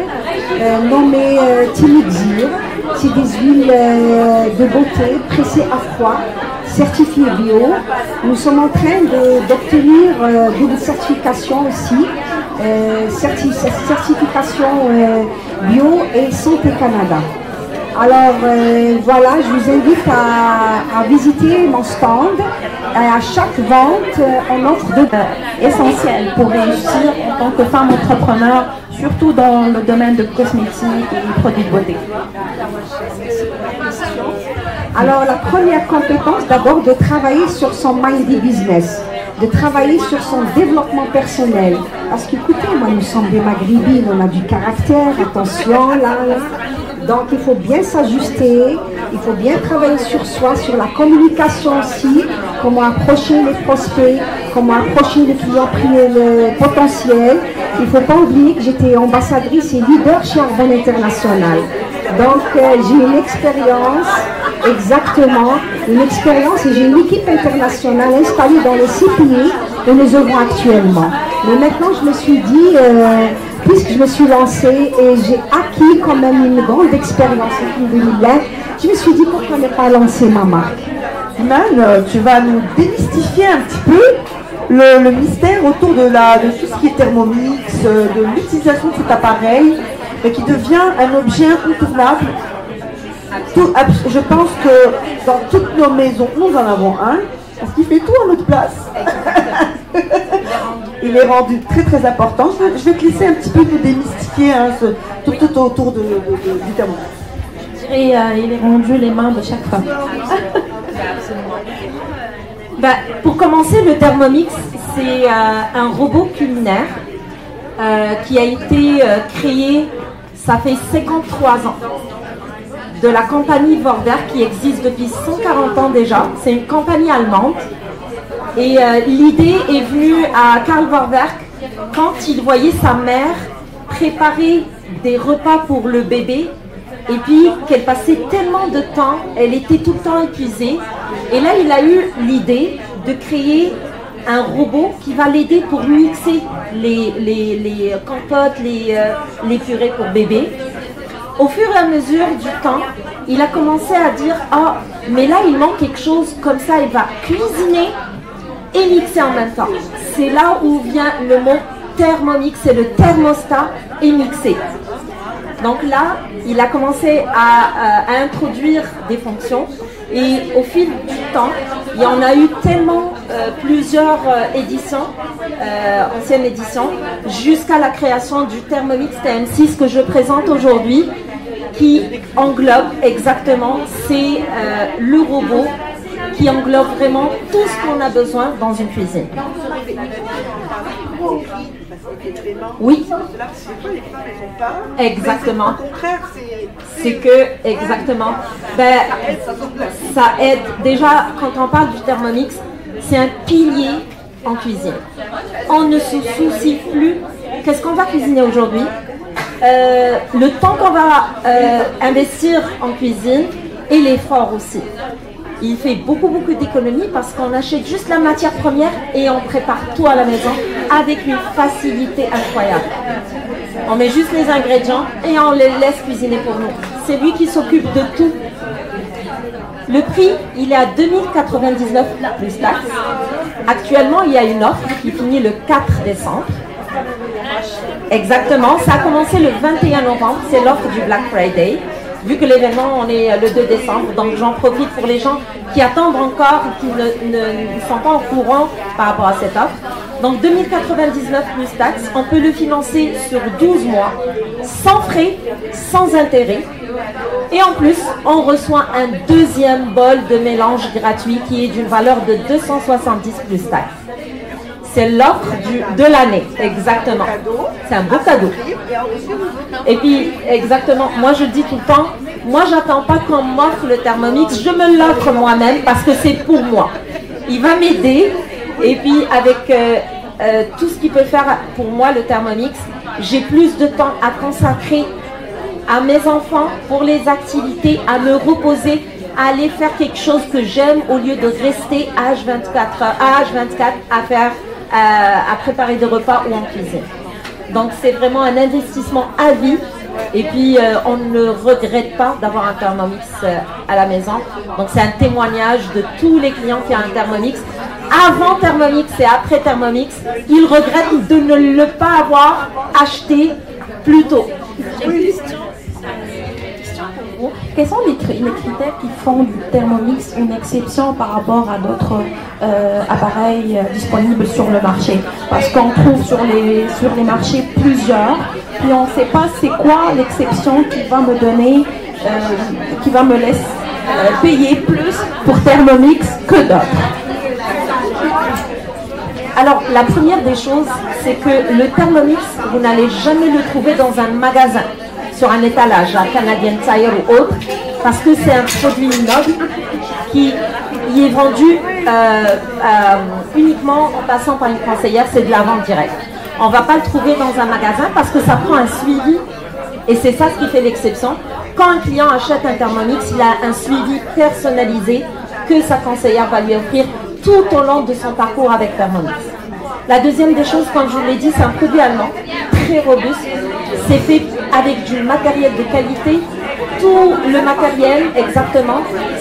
[SPEAKER 9] nommée Timidzir. C'est des huiles de beauté pressées à froid, certifiées bio. Nous sommes en train d'obtenir double certification aussi, certification bio et Santé Canada. Alors voilà, je vous invite à visiter mon stand. À chaque vente, on offre
[SPEAKER 10] essentiel pour réussir en tant que femme entrepreneur, surtout dans le domaine de cosmétiques et produits de beauté.
[SPEAKER 9] Alors la première compétence, d'abord de travailler sur son mindy business, de travailler sur son développement personnel. Parce qu'écoutez, moi nous sommes des maghrébines, on a du caractère, attention là. Donc il faut bien s'ajuster, il faut bien travailler sur soi, sur la communication aussi, comment approcher les prospects, comment approcher les clients potentiels. Il ne faut pas oublier que j'étais ambassadrice et leader chez Arbonne International. Donc j'ai une expérience, exactement, une expérience et j'ai une équipe internationale installée dans les 6 pays où nous œuvrons actuellement. Mais maintenant je me suis dit, puisque je me suis lancée et j'ai acquis quand même une grande expérience en 2020, je me suis dit pourquoi ne pas lancer ma marque.
[SPEAKER 11] Iman, tu vas nous démystifier un petit peu le mystère autour de tout ce qui est Thermomix, de l'utilisation de cet appareil, mais qui devient un objet incontournable. Je pense que dans toutes nos maisons, nous en avons un, parce qu'il fait tout à notre place. Il est rendu très très important. Je vais te laisser un petit peu nous démystifier tout autour du Thermomix.
[SPEAKER 10] Je dirais il est rendu les mains de chaque femme. Pour commencer, le Thermomix, c'est un robot culinaire qui a été créé, ça fait 53 ans, de la compagnie Vorwerk qui existe depuis 140 ans déjà. C'est une compagnie allemande. Et l'idée est venue à Karl Vorwerk quand il voyait sa mère préparer des repas pour le bébé et puis qu'elle passait tellement de temps, elle était tout le temps épuisée. Et là, il a eu l'idée de créer un robot qui va l'aider pour mixer les compotes, les purées pour bébé. Au fur et à mesure du temps, il a commencé à dire « Ah, mais là, il manque quelque chose, comme ça, il va cuisiner et mixer en même temps. » C'est là où vient le mot Thermomix, c'est le thermostat et mixer. Donc là, il a commencé à introduire des fonctions et au fil du temps, il y en a eu tellement plusieurs éditions, anciennes éditions, jusqu'à la création du Thermomix TM6 que je présente aujourd'hui, qui englobe exactement, c'est le robot qui englobe vraiment tout ce qu'on a besoin dans une cuisine. Oui. Exactement. C'est que, exactement. Ça aide. Déjà, quand on parle du Thermomix, c'est un pilier en cuisine. On ne se soucie plus qu'est-ce qu'on va cuisiner aujourd'hui. Le temps qu'on va investir en cuisine et l'effort aussi. Il fait beaucoup d'économies parce qu'on achète juste la matière première et on prépare tout à la maison avec une facilité incroyable. On met juste les ingrédients et on les laisse cuisiner pour nous. C'est lui qui s'occupe de tout. Le prix, il est à 2099 plus taxes. Actuellement, il y a une offre qui finit le 4 décembre. Exactement, ça a commencé le 21 novembre, c'est l'offre du Black Friday. Vu que l'événement, on est le 2 décembre, donc j'en profite pour les gens qui attendent encore et qui ne sont pas au courant par rapport à cette offre. Donc 2099 plus taxes, on peut le financer sur 12 mois, sans frais, sans intérêt. Et en plus, on reçoit un deuxième bol de mélange gratuit qui est d'une valeur de 270 plus taxes. C'est l'offre de l'année, exactement. C'est un beau cadeau. Et puis, exactement, moi je dis tout le temps, moi j'attends pas qu'on m'offre le Thermomix, je me l'offre moi-même parce que c'est pour moi. Il va m'aider et puis avec tout ce qu'il peut faire pour moi, le Thermomix, j'ai plus de temps à consacrer à mes enfants pour les activités, à me reposer, à aller faire quelque chose que j'aime au lieu de rester à H24 à faire, à préparer des repas ou en cuisine. Donc c'est vraiment un investissement à vie. Et puis on ne regrette pas d'avoir un Thermomix à la maison. Donc c'est un témoignage de tous les clients qui ont un Thermomix. Avant Thermomix et après Thermomix, ils regrettent de ne le pas avoir acheté plus tôt.
[SPEAKER 8] Quels sont les critères qui font du Thermomix une exception par rapport à d'autres appareils disponibles sur le marché? Parce qu'on trouve sur les marchés plusieurs, puis on ne sait pas c'est quoi l'exception qui va me donner, qui va me laisser payer plus pour Thermomix que d'autres.
[SPEAKER 10] Alors, la première des choses, c'est que le Thermomix, vous n'allez jamais le trouver dans un magasin, sur un étalage, à Canadian Tire ou autre, parce que c'est un produit noble qui est vendu uniquement en passant par une conseillère, c'est de la vente directe. On ne va pas le trouver dans un magasin parce que ça prend un suivi, et c'est ça ce qui fait l'exception. Quand un client achète un Thermomix, il a un suivi personnalisé que sa conseillère va lui offrir tout au long de son parcours avec Thermomix. La deuxième des choses, comme je vous l'ai dit, c'est un produit allemand, très robuste. C'est fait avec du matériel de qualité. Tout le matériel, exactement,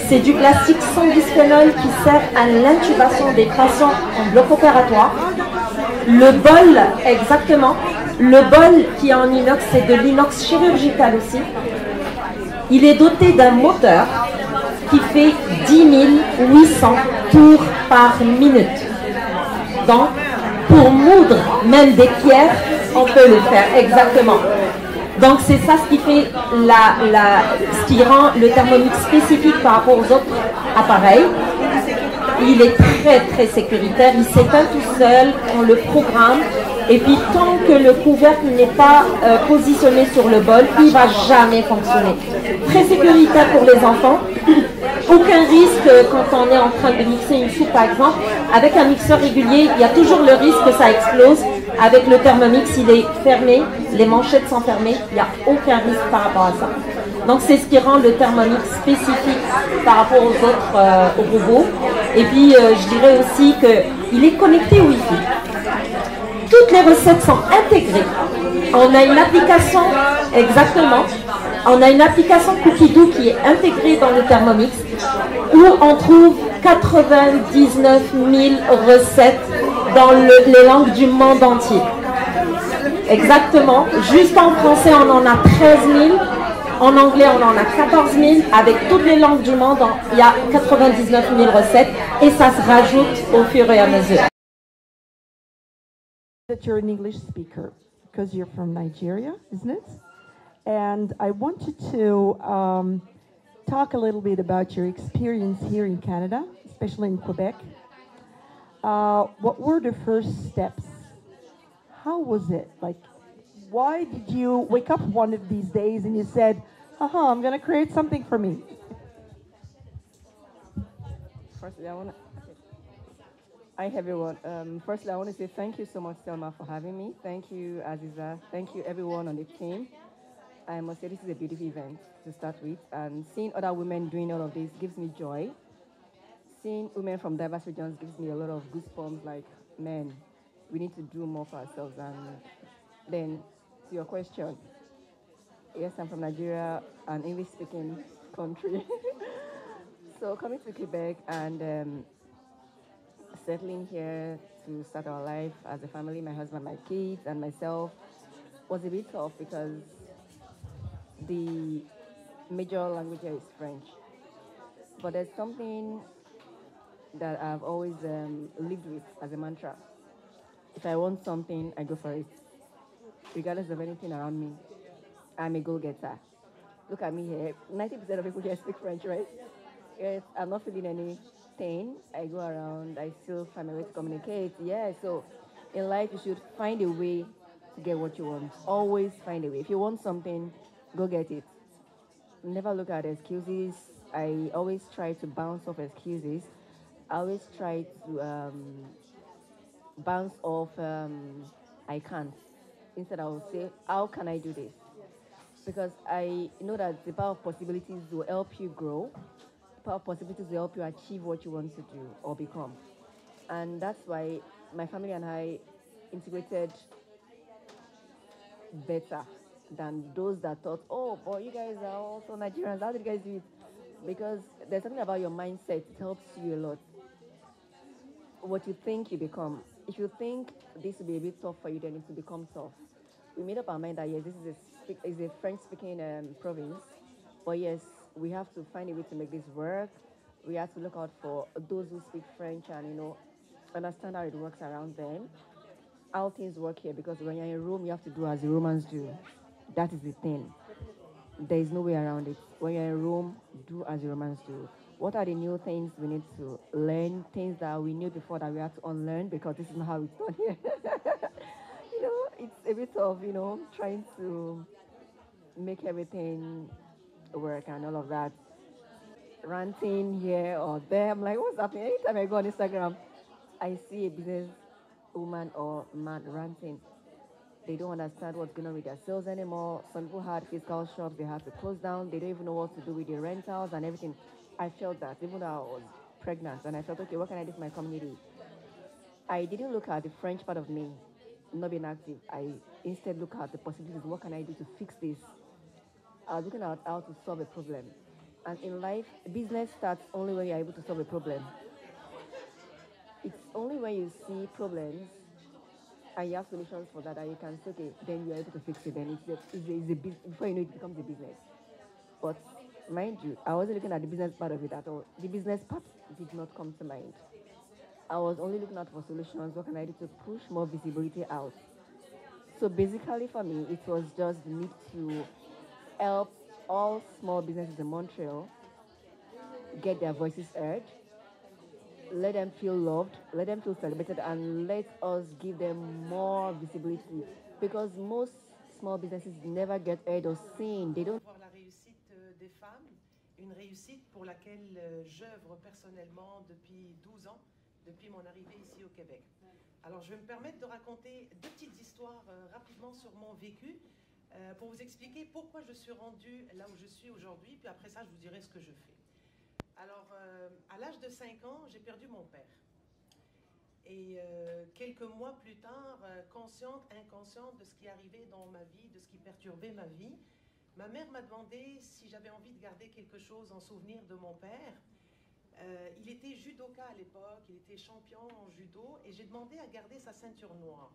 [SPEAKER 10] c'est du plastique sans bisphénol qui sert à l'intubation des patients en bloc opératoire. Le bol, exactement, le bol qui est en inox, c'est de l'inox chirurgical aussi. Il est doté d'un moteur qui fait 10 800 tours par minute. Donc, pour moudre même des pierres, on peut le faire, exactement. Donc, c'est ça ce qui fait ce qui rend le Thermomix spécifique par rapport aux autres appareils. Il est très très sécuritaire, il s'éteint tout seul, on le programme. Et puis, tant que le couvercle n'est pas positionné sur le bol, il ne va jamais fonctionner. Très sécuritaire pour les enfants. Aucun risque quand on est en train de mixer une soupe par exemple. Avec un mixeur régulier, il y a toujours le risque que ça explose. Avec le Thermomix, il est fermé, les manchettes sont fermées, il n'y a aucun risque par rapport à ça. Donc c'est ce qui rend le Thermomix spécifique par rapport aux autres aux robots. Et puis je dirais aussi qu'il est connecté au Wi-Fi. Toutes les recettes sont intégrées. On a une application, exactement, on a une application Cookidoo qui est intégrée dans le Thermomix où on trouve 99 000 recettes dans les langues du monde entier. Exactement. Juste en français, on en a 13 000. En anglais, on en a 14 000. Avec toutes les langues du monde, il y a 99 000 recettes et ça se rajoute au fur et à mesure.
[SPEAKER 12] That you're an English speaker because you're from Nigeria, isn't it? And I want you to talk a little bit about your experience here in Canada, especially in Quebec. What were the first steps? How was it? Like, why did you wake up one of these days and you said, I'm going to create something for me?
[SPEAKER 13] Firstly, Hi everyone. Firstly, I want to say thank you so much, Selma, for having me. Thank you, Aziza. Thank you, everyone on the team. I must say this is a beautiful event to start with, and seeing other women doing all of this gives me joy. Seeing women from diverse regions gives me a lot of goosebumps, like, man, we need to do more for ourselves. And then, to your question, yes, I'm from Nigeria, an English-speaking country. So coming to Quebec and settling here to start our life as a family, my husband, my kids, and myself, was a bit tough because the major language here is French. But there's something that I've always lived with as a mantra. If I want something, I go for it, regardless of anything around me. I'm a go-getter. Look at me here. 90% of people here speak French, right? Yes, I'm not feeling any pain. I go around, I still find my way to communicate. Yeah, so in life, you should find a way to get what you want. Always find a way. If you want something, go get it. Never look at excuses. I always try to bounce off excuses. I always try to bounce off I can't. Instead, I will say, how can I do this? Because I know that the power of possibilities will help you grow. The power of possibilities will help you achieve what you want to do or become. And that's why my family and I integrated better than those that thought, oh, boy, you guys are also Nigerians. How did you guys do it? Because there's something about your mindset. It helps you a lot. What you think, you become. If you think this will be a bit tough for you, then it will become tough. We made up our mind that, yes, this is a French-speaking province. But, yes, we have to find a way to make this work. We have to look out for those who speak French and, you know, understand how it works around them, how things work here. Because when you're in Rome, you have to do as the Romans do. That is the thing. There is no way around it. When you're in Rome, do as the Romans do. What are the new things we need to learn? Things that we knew before that we have to unlearn because this is not how it's done here. You know, it's a bit of, you know, trying to make everything work and all of that. Ranting here or there. I'm like, what's happening? Anytime I go on Instagram, I see a business woman or man ranting. They don't understand what's going on with their sales anymore. Some people had physical shops, they had to close down. They don't even know what to do with their rentals and everything. I felt that, even though I was pregnant, and I felt, okay, what can I do for my community? I didn't look at the French part of me, not being active. I instead look at the possibilities. What can I do to fix this? I was looking at how to solve a problem. And in life, business starts only when you're able to solve a problem. It's only when you see problems and you have solutions for that you can say, okay, then you're able to fix it. Then before you know it becomes a business. But mind you, I wasn't looking at the business part of it at all. The business part did not come to mind. I was only looking out for solutions. What can I do to push more visibility out? So basically for me, it was just the need to help all small businesses in Montreal get their voices heard, let them feel loved, let them feel celebrated, and let us give them more visibility. Because most small businesses never get heard or seen. They don't.
[SPEAKER 14] Voir la réussite des femmes, une réussite pour laquelle j'œuvre personnellement depuis 12 ans, depuis mon arrivée ici au Québec. Alors je vais me permettre de raconter deux petites histoires rapidement sur mon vécu pour vous expliquer pourquoi je suis rendue là où je suis aujourd'hui, puis après ça je vous dirai ce que je fais. Alors, à l'âge de 5 ans, j'ai perdu mon père. Et quelques mois plus tard, consciente, inconsciente de ce qui arrivait dans ma vie, de ce qui perturbait ma vie, ma mère m'a demandé si j'avais envie de garder quelque chose en souvenir de mon père. Il était judoka à l'époque, il était champion en judo, et j'ai demandé à garder sa ceinture noire.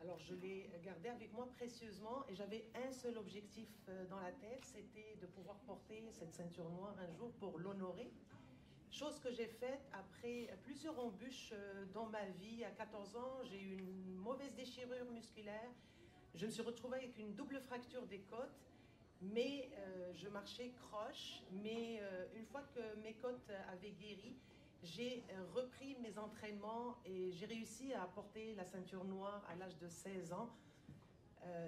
[SPEAKER 14] Alors je l'ai gardée avec moi précieusement et j'avais un seul objectif dans la tête, c'était de pouvoir porter cette ceinture noire un jour pour l'honorer. Chose que j'ai faite après plusieurs embûches dans ma vie. À 14 ans, j'ai eu une mauvaise déchirure musculaire. Je me suis retrouvée avec une double fracture des côtes, mais je marchais croche. Mais une fois que mes côtes avaient guéri, j'ai repris mes entraînements et j'ai réussi à porter la ceinture noire à l'âge de 16 ans.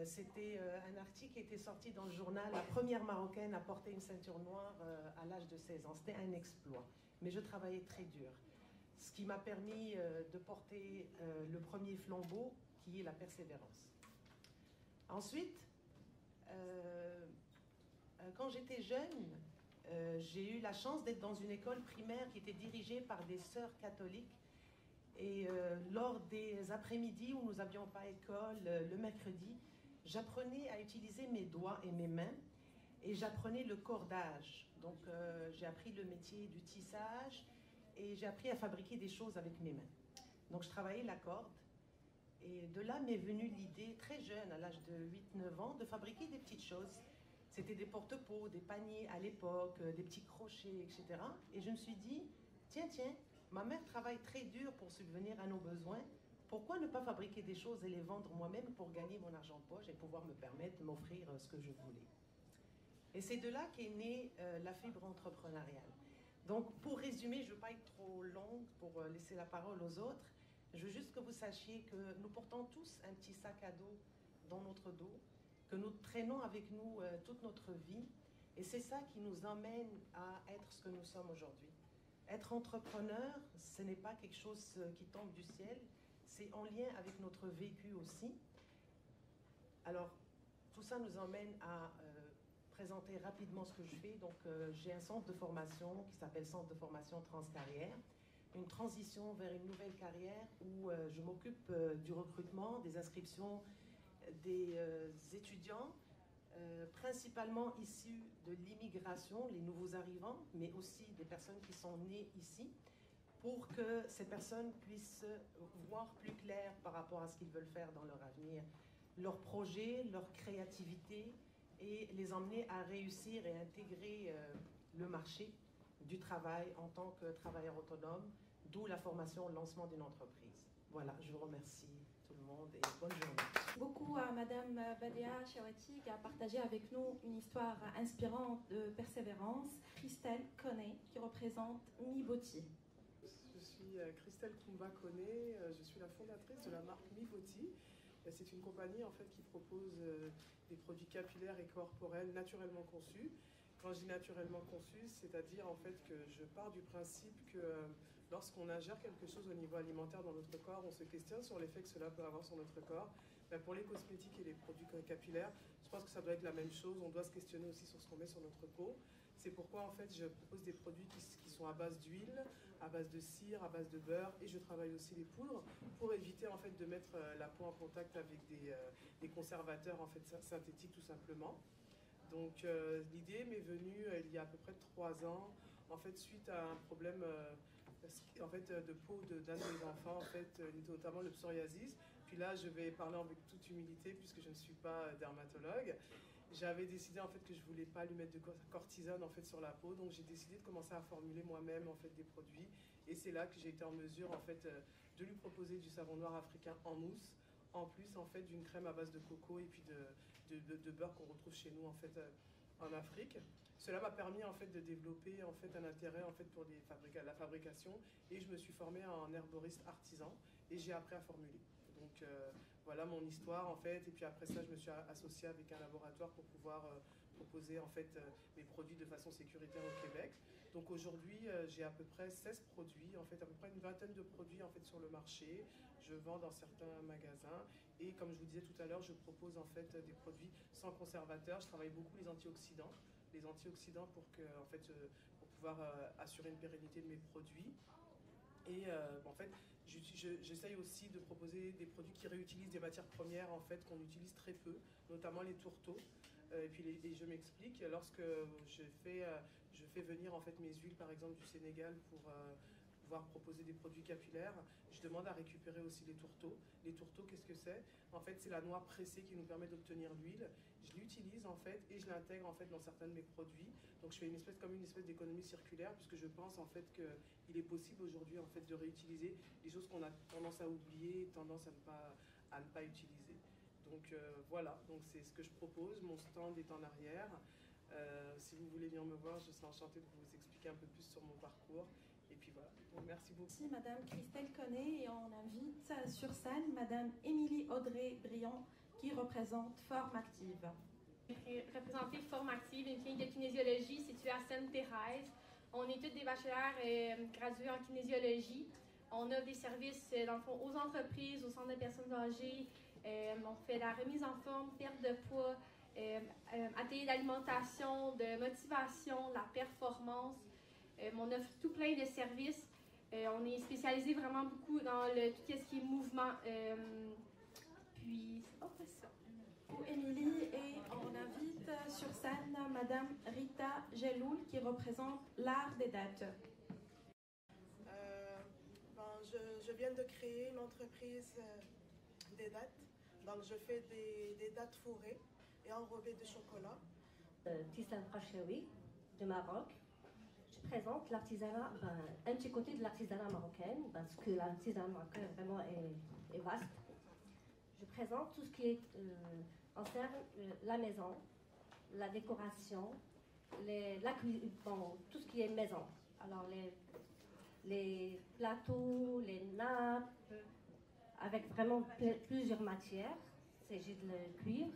[SPEAKER 14] C'était un article qui était sorti dans le journal, la première Marocaine à porter une ceinture noire à l'âge de 16 ans. C'était un exploit, mais je travaillais très dur. Ce qui m'a permis de porter le premier flambeau, qui est la persévérance. Ensuite, quand j'étais jeune, j'ai eu la chance d'être dans une école primaire qui était dirigée par des sœurs catholiques. Et lors des après-midi où nous n'avions pas école, le mercredi, j'apprenais à utiliser mes doigts et mes mains et j'apprenais le cordage. Donc j'ai appris le métier du tissage et j'ai appris à fabriquer des choses avec mes mains. Donc je travaillais la corde et de là m'est venue l'idée très jeune, à l'âge de 8-9 ans, de fabriquer des petites choses. C'était des porte-pots, des paniers à l'époque, des petits crochets, etc. Et je me suis dit, tiens, ma mère travaille très dur pour subvenir à nos besoins. Pourquoi ne pas fabriquer des choses et les vendre moi-même pour gagner mon argent de poche et pouvoir me permettre de m'offrir ce que je voulais? Et c'est de là qu'est née la fibre entrepreneuriale. Donc, pour résumer, je ne veux pas être trop longue pour laisser la parole aux autres. Je veux juste que vous sachiez que nous portons tous un petit sac à dos dans notre dos, que nous traînons avec nous toute notre vie. Et c'est ça qui nous emmène à être ce que nous sommes aujourd'hui. Être entrepreneur, ce n'est pas quelque chose qui tombe du ciel, c'est en lien avec notre vécu aussi. Alors, tout ça nous emmène à présenter rapidement ce que je fais. Donc, j'ai un centre de formation qui s'appelle Centre de formation Transcarrière, une transition vers une nouvelle carrière où je m'occupe du recrutement, des inscriptions des étudiants, principalement issus de l'immigration, les nouveaux arrivants, mais aussi des personnes qui sont nées ici, pour que ces personnes puissent voir plus clair par rapport à ce qu'ils veulent faire dans leur avenir, leurs projets, leur créativité, et les emmener à réussir et intégrer le marché du travail en tant que travailleur autonome, d'où la formation, le lancement d'une entreprise. Voilà, je vous remercie tout le monde et bonne journée.
[SPEAKER 1] Merci beaucoup à Madame Badia Chawati qui a partagé avec nous une histoire inspirante de persévérance. Christelle Koné qui représente Mivoti.
[SPEAKER 15] Je suis Christelle Koumba Koné, je suis la fondatrice de la marque Mivoti. C'est une compagnie en fait qui propose des produits capillaires et corporels naturellement conçus. Quand je dis naturellement conçus, c'est-à-dire en fait que je pars du principe que lorsqu'on ingère quelque chose au niveau alimentaire dans notre corps, on se questionne sur l'effet que cela peut avoir sur notre corps. Ben pour les cosmétiques et les produits capillaires, je pense que ça doit être la même chose. On doit se questionner aussi sur ce qu'on met sur notre peau. C'est pourquoi en fait je propose des produits qui sont à base d'huile, à base de cire, à base de beurre, et je travaille aussi les poudres pour éviter en fait de mettre la peau en contact avec des conservateurs en fait synthétiques tout simplement. Donc l'idée m'est venue il y a à peu près 3 ans, en fait suite à un problème en fait, de peau d'un de mes enfants, en fait, notamment le psoriasis. Puis là, je vais parler avec toute humilité puisque je ne suis pas dermatologue. J'avais décidé en fait que je voulais pas lui mettre de cortisone en fait sur la peau, donc j'ai décidé de commencer à formuler moi-même en fait des produits, et c'est là que j'ai été en mesure en fait de lui proposer du savon noir africain en mousse, en plus en fait d'une crème à base de coco et puis de beurre qu'on retrouve chez nous en fait en Afrique. Cela m'a permis en fait de développer en fait un intérêt en fait pour la fabrication, et je me suis formée en herboriste artisan et j'ai appris à formuler. Donc voilà mon histoire en fait, et puis après ça je me suis associée avec un laboratoire pour pouvoir proposer en fait mes produits de façon sécuritaire au Québec. Donc aujourd'hui j'ai à peu près 16 produits, en fait à peu près une vingtaine de produits en fait sur le marché. Je vends dans certains magasins, et comme je vous disais tout à l'heure, je propose en fait des produits sans conservateur. Je travaille beaucoup les antioxydants pour pouvoir assurer une pérennité de mes produits. Et en fait, j'essaye aussi de proposer des produits qui réutilisent des matières premières en fait qu'on utilise très peu, notamment les tourteaux. Et je m'explique, lorsque je fais venir en fait mes huiles par exemple du Sénégal pour pouvoir proposer des produits capillaires, je demande à récupérer aussi les tourteaux. Les tourteaux, qu'est-ce que c'est? En fait, c'est la noix pressée qui nous permet d'obtenir l'huile. Je l'utilise en fait et je l'intègre en fait dans certains de mes produits. Donc je fais une espèce d'économie circulaire, puisque je pense en fait qu'il est possible aujourd'hui en fait de réutiliser les choses qu'on a tendance à oublier, tendance à ne pas utiliser. Donc voilà, donc c'est ce que je propose. Mon stand est en arrière. Si vous voulez venir me voir, je serai enchantée de vous expliquer un peu plus sur mon parcours. Et puis voilà, donc merci beaucoup.
[SPEAKER 1] Merci Madame Christelle Koné, et on invite sur scène Madame Émilie Audrey-Briand qui représente Formactive.
[SPEAKER 16] Je vais représenter Formactive, une clinique de kinésiologie située à Sainte-Thérèse. On est toutes des bachelors gradués en kinésiologie. On offre des services dans le fond, aux entreprises, aux centres de personnes âgées. On fait la remise en forme, perte de poids, ateliers d'alimentation, de motivation, la performance. On offre tout plein de services. On est spécialisé vraiment beaucoup dans tout ce qui est mouvement. Puis, c'est pas ça.
[SPEAKER 1] Émilie, et on invite sur scène Madame Rita Geloul qui représente l'art des dates.
[SPEAKER 17] Je viens de créer une entreprise des dates. Donc je fais des dates fourrées et enrobées de chocolat.
[SPEAKER 18] Tislan Rachaoui de Maroc. Je présente l'artisanat, un petit côté de l'artisanat marocain, parce que l'artisanat marocain vraiment est vaste. Je présente tout ce qui concerne la maison, la décoration, tout ce qui est maison. Alors les plateaux, les nappes, avec vraiment plusieurs matières. Il s'agit de cuir,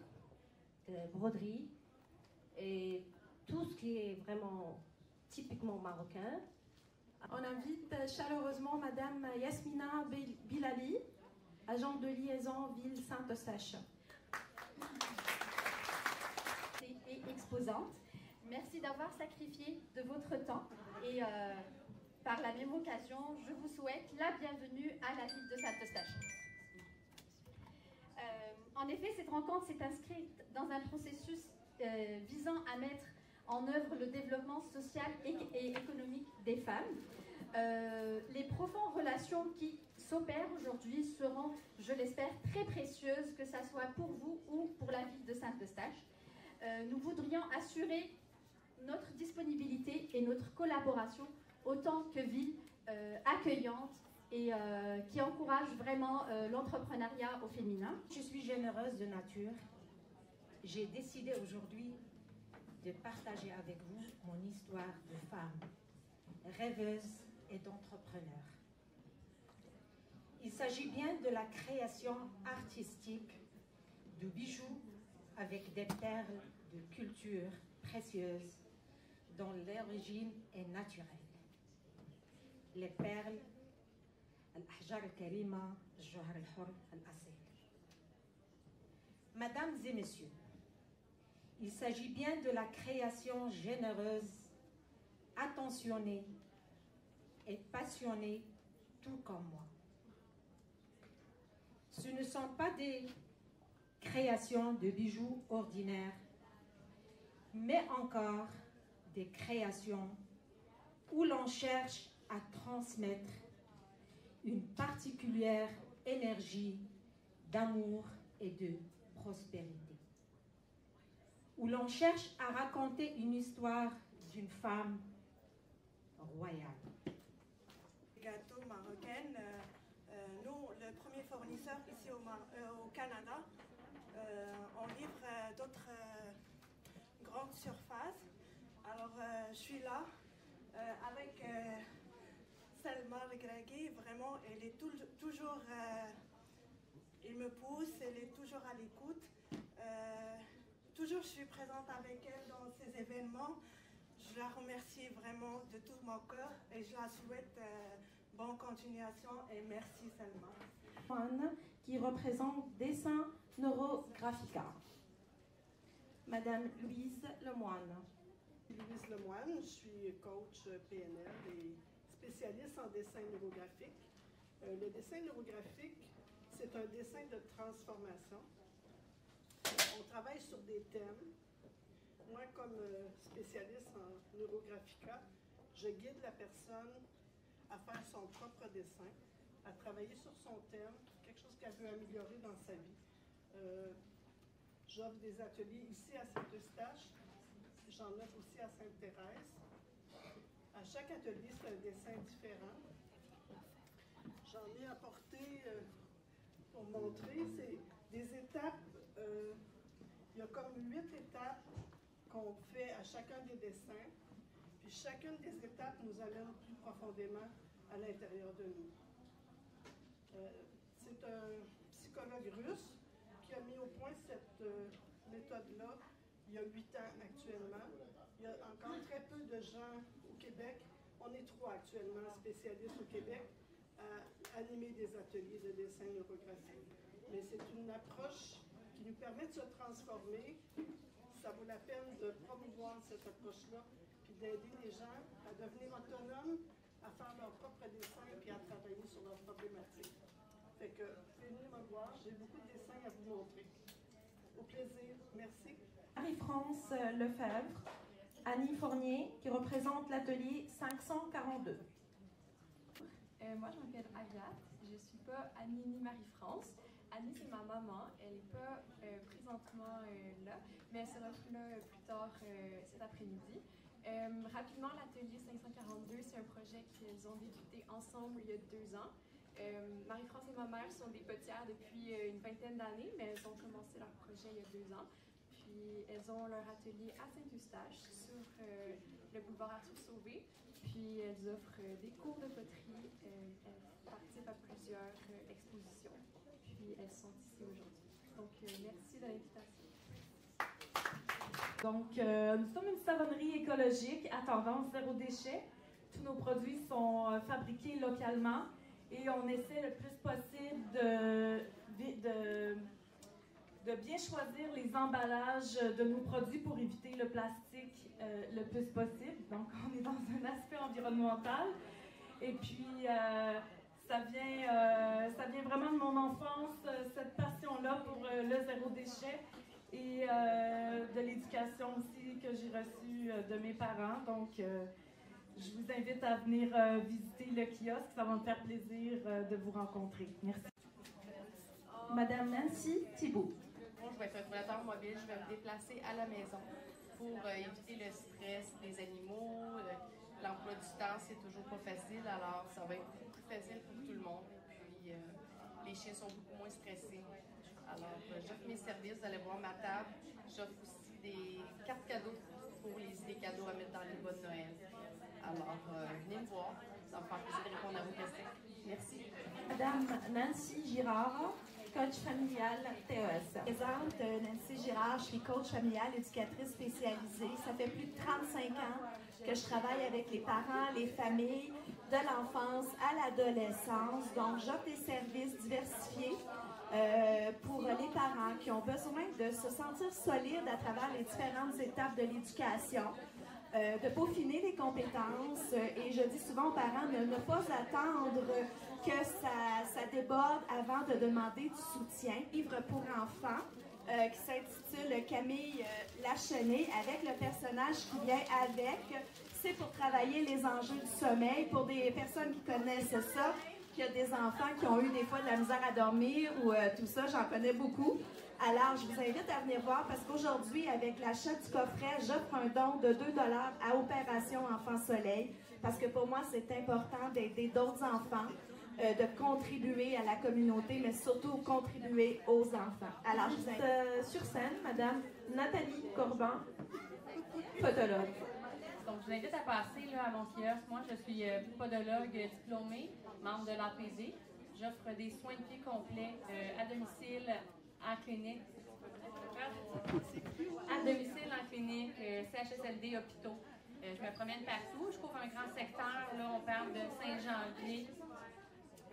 [SPEAKER 18] de broderie et tout ce qui est vraiment typiquement marocain.
[SPEAKER 1] On invite chaleureusement Madame Yasmina Bilali, agente de liaison Ville Saint-Eustache.
[SPEAKER 19] exposante. Merci d'avoir sacrifié de votre temps et par la même occasion, je vous souhaite la bienvenue à la ville de Saint-Eustache. En effet, cette rencontre s'est inscrite dans un processus visant à mettre en œuvre le développement social et économique des femmes. Les profondes relations qui s'opèrent aujourd'hui seront, je l'espère, très précieuses, que ce soit pour vous ou pour la ville de Saint-Eustache. Nous voudrions assurer notre disponibilité et notre collaboration autant que ville accueillante et qui encourage vraiment l'entrepreneuriat au féminin.
[SPEAKER 20] Je suis généreuse de nature. J'ai décidé aujourd'hui de partager avec vous mon histoire de femme, rêveuse et d'entrepreneur. Il s'agit bien de la création artistique de bijoux avec des perles de culture précieuses dont l'origine est naturelle. Les perles, al-ahjar al-karima, al-jawhar al-hur, al-asil. Mesdames et messieurs, il s'agit bien de la création généreuse, attentionnée et passionnée, tout comme moi. Ce ne sont pas des créations de bijoux ordinaires, mais encore des créations où l'on cherche à transmettre une particulière énergie d'amour et de prospérité, où l'on cherche à raconter une histoire d'une femme royale.
[SPEAKER 17] Gâteaux marocains, nous, le premier fournisseur ici au Canada, on livre d'autres grandes surfaces. Alors, je suis là avec Selma Regragui. Vraiment, elle est toujours, elle me pousse, elle est toujours à l'écoute. Toujours, je suis présente avec elle dans ces événements. Je la remercie vraiment de tout mon cœur et je la souhaite bonne continuation et merci Selma.
[SPEAKER 19] Qui représente Dessin Neurographica. Madame Louise Lemoine.
[SPEAKER 15] Louise Lemoine, je suis coach PNL et spécialiste en dessin neurographique. Le dessin neurographique, c'est un dessin de transformation. On travaille sur des thèmes. Moi, comme spécialiste en neurographica, je guide la personne à faire son propre dessin, à travailler sur son thème, quelque chose qu'elle veut améliorer dans sa vie. J'offre des ateliers ici à Saint-Eustache, j'en offre aussi à Sainte-Thérèse. À chaque atelier, c'est un dessin différent. J'en ai apporté pour montrer, c'est des étapes, il y a comme 8 étapes qu'on fait à chacun des dessins, puis chacune des étapes nous amène plus profondément à l'intérieur de nous. C'est un psychologue russe qui a mis au point cette méthode-là il y a 8 ans actuellement. Il y a encore très peu de gens au Québec, on est 3 actuellement spécialistes au Québec à animer des ateliers de dessin neurographique. Mais c'est une approche qui nous permet de se transformer. Ça vaut la peine de promouvoir cette approche-là, puis d'aider les gens à devenir autonomes, à faire leur propre dessin, puis à travailler sur leurs problématiques. Fait que, venez me voir, j'ai beaucoup de dessins à vous montrer. Au plaisir, merci.
[SPEAKER 19] Marie-France Lefebvre, Annie Fournier, qui représente l'atelier 542.
[SPEAKER 21] Moi, je m'appelle Agathe, je ne suis pas Annie ni Marie-France. Annie, c'est ma maman, elle n'est pas présentement là, mais elle sera là plus tard cet après-midi. Rapidement, l'atelier 542, c'est un projet qu'ils ont débuté ensemble il y a 2 ans. Marie-France et ma mère sont des potières depuis une vingtaine d'années, mais elles ont commencé leur projet il y a 2 ans. Puis elles ont leur atelier à Saint-Eustache sur le boulevard Arthur Sauvé. Puis elles offrent des cours de poterie, elles participent à plusieurs expositions. Puis elles sont ici aujourd'hui. Donc merci de l'invitation.
[SPEAKER 19] Donc nous sommes une savonnerie écologique à tendance zéro déchet. Tous nos produits sont fabriqués localement et on essaie le plus possible de
[SPEAKER 3] de bien choisir les emballages de nos produits pour éviter le plastique le plus possible. Donc, on est dans un aspect environnemental. Et puis, ça vient vraiment de mon enfance, cette passion-là pour le zéro déchet et de l'éducation aussi que j'ai reçue de mes parents. Donc, je vous invite à venir visiter le kiosque. Ça va me faire plaisir de vous rencontrer. Merci. Madame Nancy Thibault.
[SPEAKER 22] Moi, je vais être un opérateur mobile. Je vais me déplacer à la maison pour éviter le stress des animaux. L'emploi du temps, c'est toujours pas facile. Alors, ça va être beaucoup plus facile pour tout le monde. Et puis, les chiens sont beaucoup moins stressés. Alors, j'offre mes services. Vous allez voir ma table. J'offre aussi des cartes cadeaux pour les idées cadeaux à mettre dans les bas de Noël. Alors, venez me voir. Ça va me faire plaisir de répondre à vos questions. Merci.
[SPEAKER 3] Madame Nancy Girard, coach familial TES.
[SPEAKER 23] Je me présente Nancy Girard, je suis coach familial, éducatrice spécialisée. Ça fait plus de 35 ans que je travaille avec les parents, les familles, de l'enfance à l'adolescence. Donc, j'offre des services diversifiés pour les parents qui ont besoin de se sentir solides à travers les différentes étapes de l'éducation. De peaufiner les compétences et je dis souvent aux parents de ne pas attendre que ça déborde avant de demander du soutien. Livre pour enfants qui s'intitule Camille Lachenay avec le personnage qui vient avec. C'est pour travailler les enjeux du sommeil pour des personnes qui connaissent ça, qui ont des enfants qui ont eu des fois de la misère à dormir ou tout ça, j'en connais beaucoup. Alors, je vous invite à venir voir parce qu'aujourd'hui, avec l'achat du coffret, j'offre un don de 2 $ à Opération Enfant Soleil parce que pour moi, c'est important d'aider d'autres enfants, de contribuer à la communauté, mais surtout contribuer aux enfants. Alors, je vous invite
[SPEAKER 3] sur scène, Madame Nathalie Corbin, podologue.
[SPEAKER 24] Donc, je vous invite à passer là, à mon kiosque. Moi, je suis podologue diplômée, membre de l'APD. J'offre des soins de pied complets à domicile, en clinique, en clinique, CHSLD, hôpitaux. Je me promène partout. Je couvre un grand secteur. Là, on parle de Saint-Janvier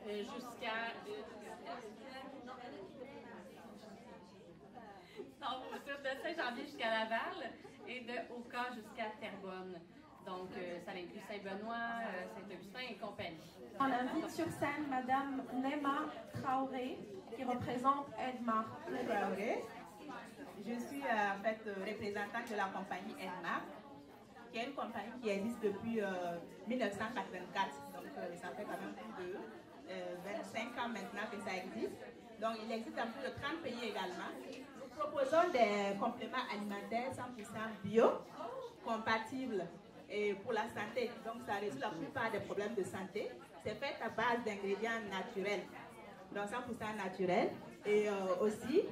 [SPEAKER 24] jusqu'à... de Saint-Janvier jusqu'à Laval et de Oka jusqu'à Terrebonne. Donc, ça inclut Saint-Benoît, Saint-Augustin et compagnie.
[SPEAKER 3] On invite sur scène Madame Nema Traoré, qui représente Edmar.
[SPEAKER 25] Traoré. Je suis en fait représentante de la compagnie Edmar, qui est une compagnie qui existe depuis 1984. Donc, ça fait quand même plus de 25 ans maintenant que ça existe. Donc, il existe dans plus de 30 pays également. Nous proposons des compléments alimentaires 100% bio, compatibles et pour la santé. Donc, ça résout la plupart des problèmes de santé. C'est fait à base d'ingrédients naturels, donc 100% naturels. Et aussi,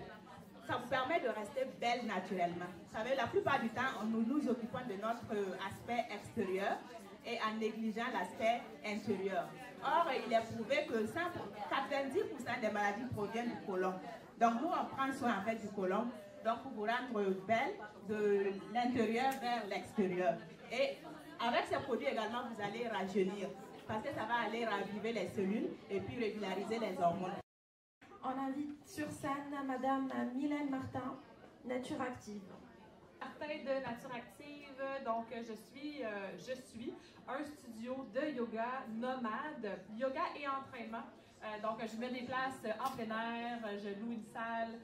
[SPEAKER 25] ça vous permet de rester belle naturellement. Vous savez, la plupart du temps, nous nous occupons de notre aspect extérieur et en négligeant l'aspect intérieur. Or, il est prouvé que 90% des maladies proviennent du côlon. Donc, nous, on prend soin en fait du côlon, donc pour vous rendre belle de l'intérieur vers l'extérieur. Et avec ces produits également, vous allez rajeunir parce que ça va aller raviver les cellules et puis régulariser les hormones.
[SPEAKER 3] On invite sur scène Madame Mylène Martin, Nature Active.
[SPEAKER 26] Martin de Nature Active, donc je suis un studio de yoga nomade, yoga et entraînement. Donc je me déplace en plein air, je loue une salle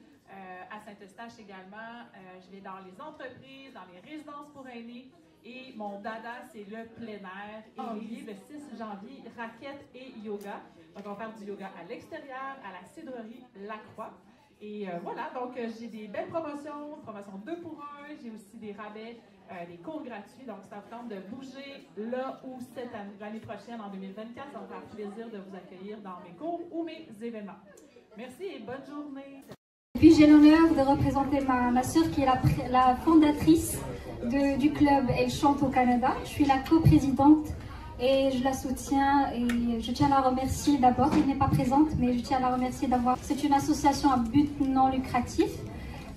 [SPEAKER 26] à Saint-Eustache également, je vais dans les entreprises, dans les résidences pour aînés. Et mon dada, c'est le plein air. Et le 6 janvier, raquettes et yoga. Donc, on va faire du yoga à l'extérieur, à la cidrerie La Croix. Et voilà, donc j'ai des belles promotions 2 pour 1. J'ai aussi des rabais, des cours gratuits. Donc, ça vous tente de bouger là où l'année prochaine, en 2024, ça va me faire plaisir de vous accueillir dans mes cours ou mes événements. Merci et bonne journée.
[SPEAKER 27] Et puis j'ai l'honneur de représenter ma sœur qui est la fondatrice du club Elle Chante au Canada. Je suis la coprésidente et je la soutiens et je tiens à la remercier d'abord. Elle n'est pas présente, mais je tiens à la remercier d'avoir... C'est une association à but non lucratif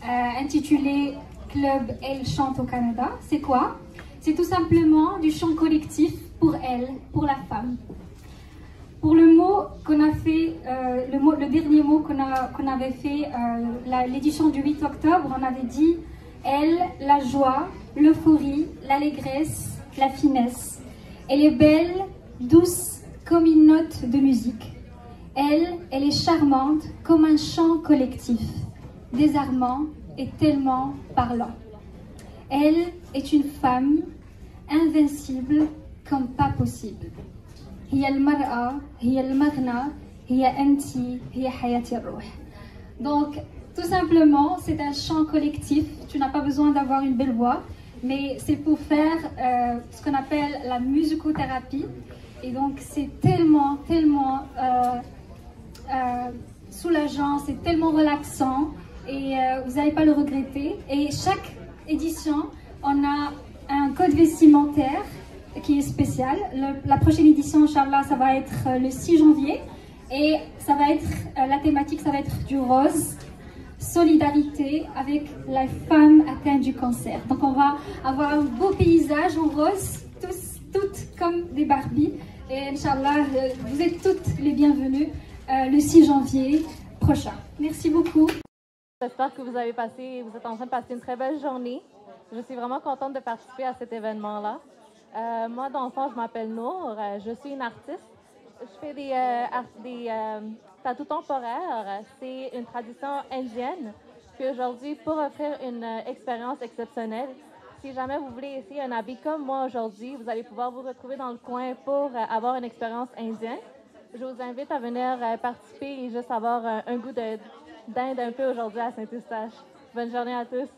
[SPEAKER 27] intitulée Club Elle Chante au Canada. C'est quoi? C'est tout simplement du chant collectif pour elle, pour la femme. Pour le mot qu'on a fait, le dernier mot qu'on avait fait, l'édition du 8 octobre, on avait dit « Elle, la joie, l'euphorie, l'allégresse, la finesse. Elle est belle, douce comme une note de musique. Elle est charmante comme un chant collectif, désarmant et tellement parlant. Elle est une femme invincible comme pas possible. هي المرأة هي المغنى هي أنتِ هي حياتي الروح. Donc, tout simplement, c'est un chant collectif. Tu n'as pas besoin d'avoir une belle voix, mais c'est pour faire ce qu'on appelle la musicothérapie. Et donc, c'est tellement soulageant, c'est tellement relaxant et vous n'allez pas le regretter. Et chaque édition, on a un code vestimentaire qui est spécial. La prochaine édition, Inch'Allah, ça va être le 6 janvier et ça va être, la thématique, ça va être du rose, solidarité avec la femme atteinte du cancer. Donc on va avoir un beau paysage en rose, toutes comme des Barbies. Et Inch'Allah, vous êtes toutes les bienvenues le 6 janvier prochain. Merci beaucoup.
[SPEAKER 2] J'espère que vous êtes en train de passer une très belle journée. Je suis vraiment contente de participer à cet événement-là. Moi, dans le fond, je m'appelle Nour, je suis une artiste. Je fais des tatous temporaires. C'est une tradition indienne. Puis aujourd'hui, pour offrir une expérience exceptionnelle, si jamais vous voulez essayer un habit comme moi aujourd'hui, vous allez pouvoir vous retrouver dans le coin pour avoir une expérience indienne. Je vous invite à venir participer et juste avoir un goût d'Inde un peu aujourd'hui à Saint-Eustache. Bonne journée à tous.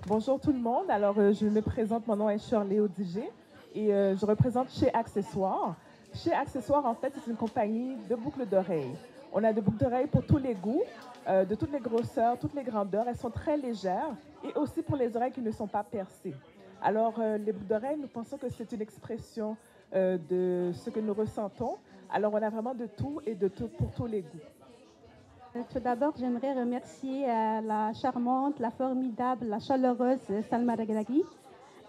[SPEAKER 4] Bonjour tout le monde. Alors, je me présente, mon nom est Shirley Odigé et je représente Chez Accessoires. Chez Accessoires, en fait, c'est une compagnie de boucles d'oreilles. On a des boucles d'oreilles pour tous les goûts, de toutes les grosseurs, toutes les grandeurs. Elles sont très légères et aussi pour les oreilles qui ne sont pas percées. Alors, les boucles d'oreilles, nous pensons que c'est une expression de ce que nous ressentons. Alors, on a vraiment de tout et de tout pour tous les goûts.
[SPEAKER 5] Tout d'abord, j'aimerais remercier la charmante, la formidable, la chaleureuse Salma Regragui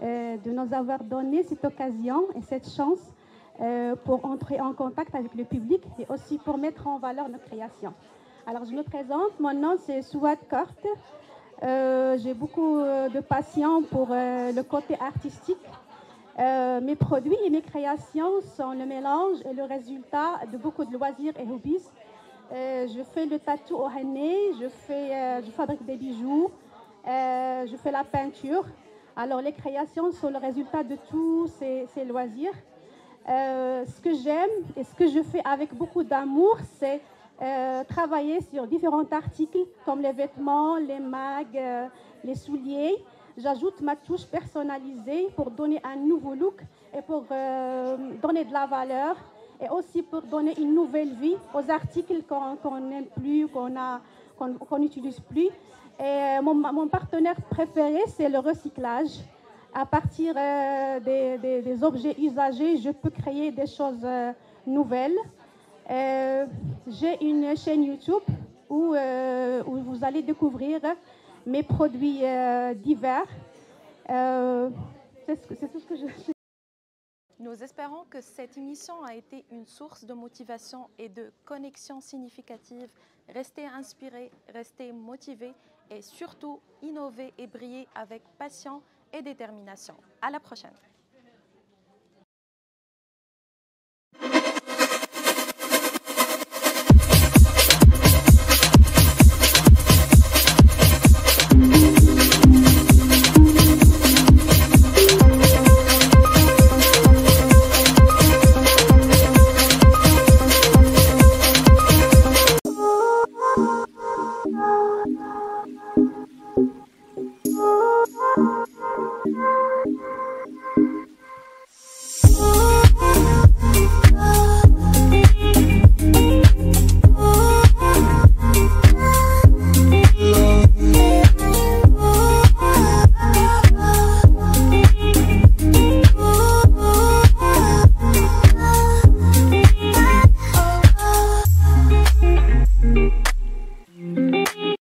[SPEAKER 5] de nous avoir donné cette occasion et cette chance pour entrer en contact avec le public et aussi pour mettre en valeur nos créations. Alors, je me présente, mon nom c'est Souad Kort. J'ai beaucoup de passion pour le côté artistique. Mes produits et mes créations sont le mélange et le résultat de beaucoup de loisirs et hobbies. Je fais le tatou au henné, je fabrique des bijoux, je fais la peinture. Alors les créations sont le résultat de tous ces loisirs. Ce que j'aime et ce que je fais avec beaucoup d'amour, c'est travailler sur différents articles comme les vêtements, les mags, les souliers. J'ajoute ma touche personnalisée pour donner un nouveau look et pour donner de la valeur et aussi pour donner une nouvelle vie aux articles qu'on n'aime plus, qu'on n'utilise plus. Et mon partenaire préféré, c'est le recyclage. À partir des objets usagés, je peux créer des choses nouvelles. J'ai une chaîne YouTube où vous allez découvrir mes produits divers. C'est tout ce que je sais.
[SPEAKER 1] Nous espérons que cette émission a été une source de motivation et de connexion significative. Restez inspirés, restez motivés et surtout innover et briller avec passion et détermination. À la prochaine.